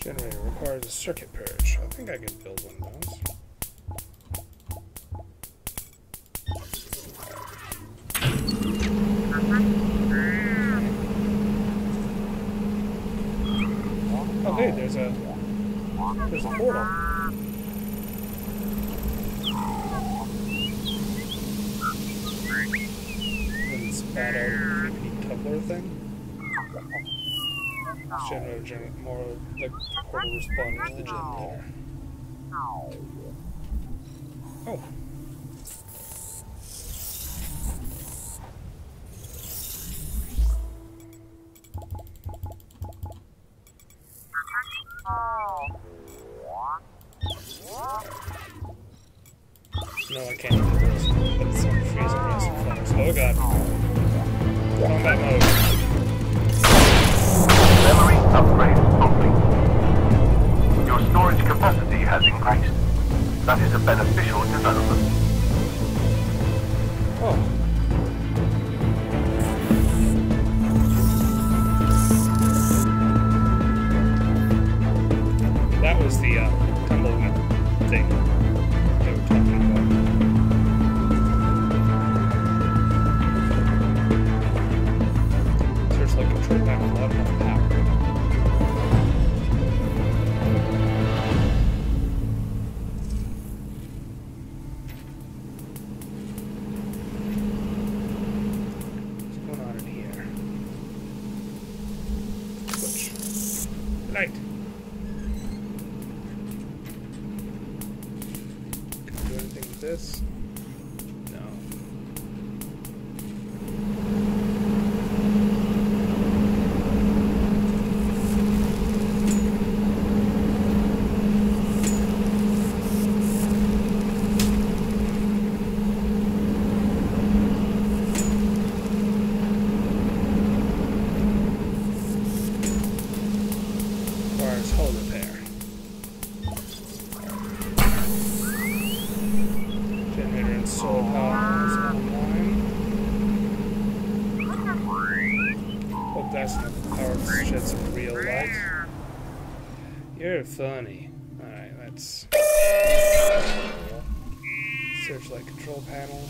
Speaker 1: Generator requires a circuit purge. I think I can build one of those. Oh hey, there's a portal. And spat out a creepy tumbler thing. Generator, more like the portal responding to the generator. Oh. No, I can't do this. That's some freezing rest of flames. Oh god. Combat mode.
Speaker 4: Memory upgrade complete. Your storage capacity has increased. That is a beneficial development.
Speaker 1: Oh. That was the tumbleweed thing they were talking about. There's like control back a lot of power. Light. Can I do anything with this? That's enough power to shed some real light. You're funny. Alright, let's... Searchlight control panel.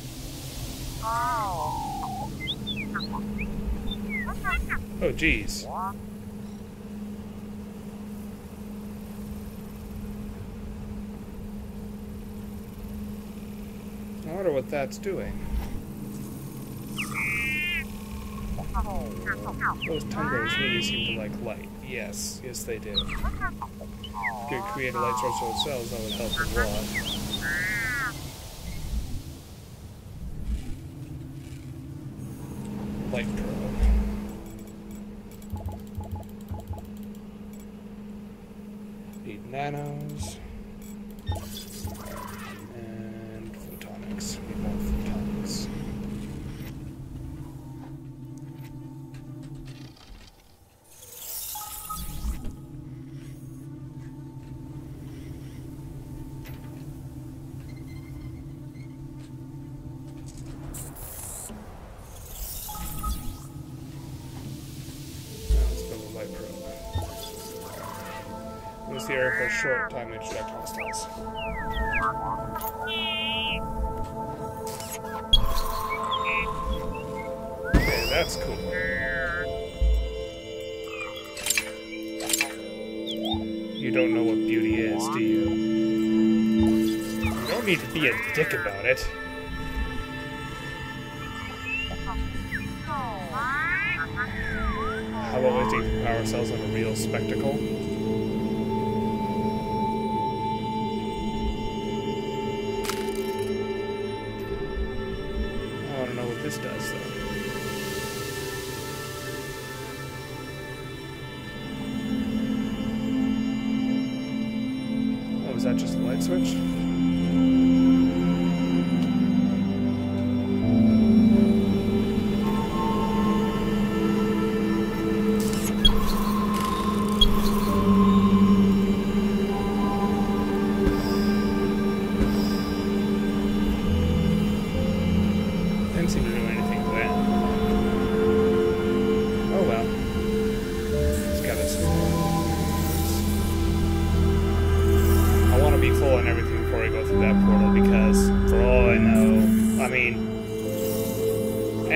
Speaker 1: Oh, geez. I wonder what that's doing. Those tumblers really seem to like light. Yes, yes they do. If you could create a light source for themselves, that would help a lot. Light probe. Need nanos. And photonics. Need more photonics. Here for a short time to extract hostiles. Okay, that's cool. You don't know what beauty is, do you? You don't need to be a dick about it. How about we take power cells on a real spectacle? This does, though. Oh, is that just a light switch?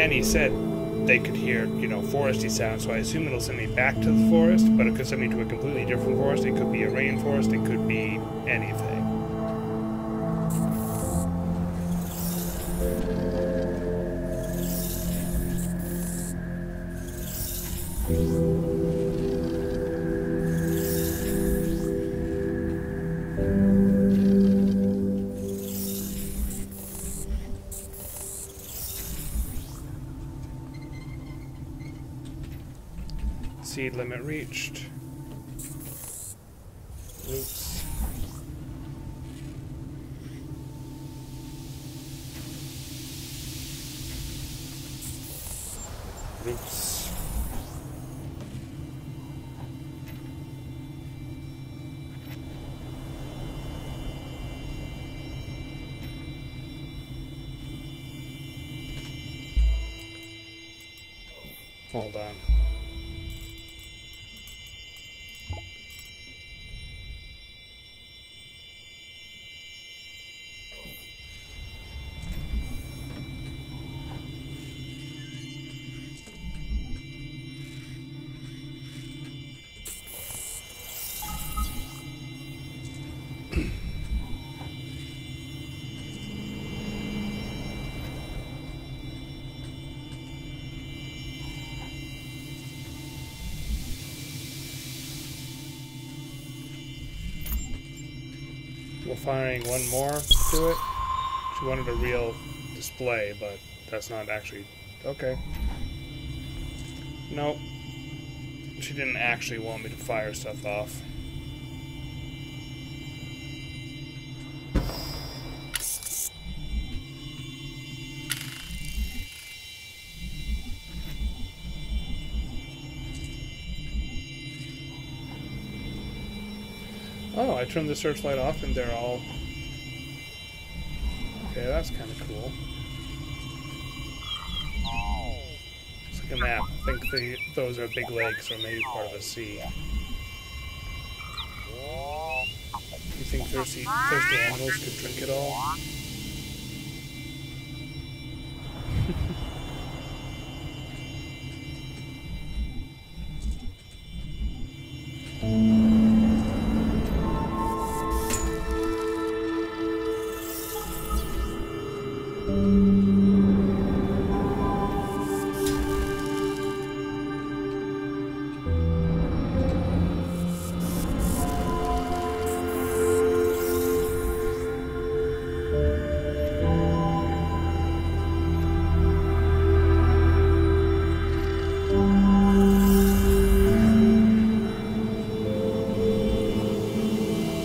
Speaker 1: He said they could hear, you know, foresty sounds, so I assume it'll send me back to the forest, but it could send me to a completely different forest. It could be a rainforest, it could be anything. Seed limit reached. Oops. Oops. Hold on. We're firing one more to it. She wanted a real display, but that's not actually... Okay. Nope. She didn't actually want me to fire stuff off. Oh, I turned the searchlight off and they're all... Okay, that's kind of cool. So Look at the map. I think those are big lakes or maybe part of a sea. You think thirsty animals could drink it all?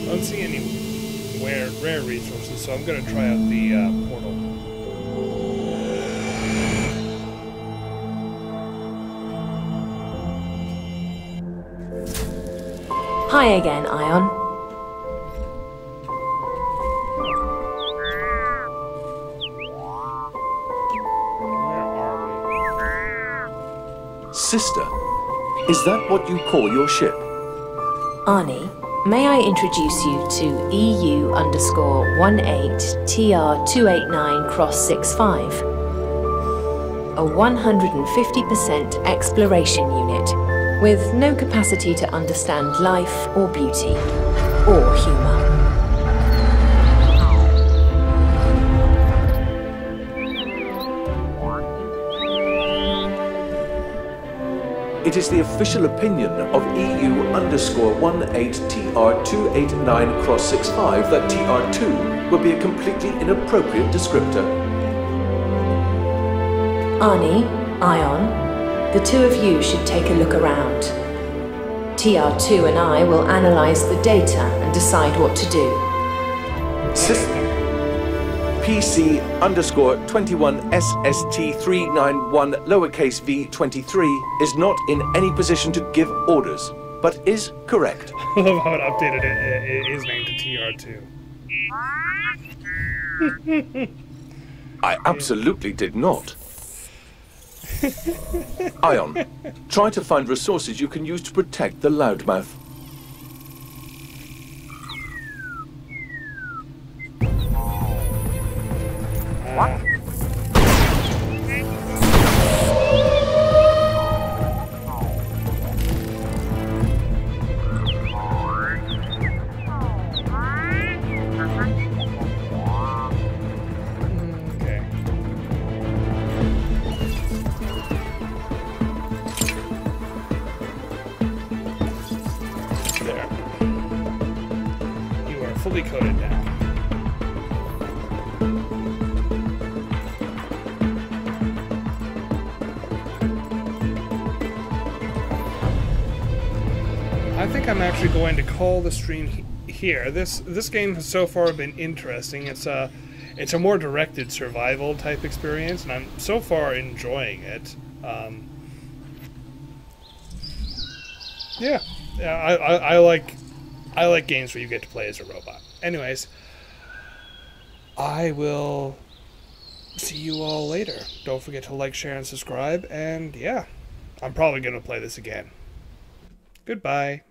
Speaker 1: I don't see any rare resources, so I'm gonna try out the portal.
Speaker 3: Hi again, Ion.
Speaker 1: Where are
Speaker 2: Sister, is that what you call your ship?
Speaker 3: Arnie, may I introduce you to EU_18TR289X65, a 150% exploration unit with no capacity to understand life or beauty or humor.
Speaker 2: It is the official opinion of EU_18TR289X65 that TR2 would be a completely inappropriate descriptor.
Speaker 3: Arnie, Ion, the two of you should take a look around. TR2 and I will analyze the data and decide what to do.
Speaker 2: Sister, PC_21SST391 lowercase v23 is not in any position to give orders, but is correct.
Speaker 1: I love how it updated it is named to TR2.
Speaker 2: I absolutely did not. Ion, try to find resources you can use to protect the loudmouth.
Speaker 1: Okay. There. You are fully coded now. I think I'm actually going to call the stream here. This game has so far been interesting. It's a more directed survival type experience, and I'm so far enjoying it. Yeah, I like games where you get to play as a robot. Anyways, I will see you all later. Don't forget to like, share, and subscribe. And yeah, I'm probably gonna play this again. Goodbye.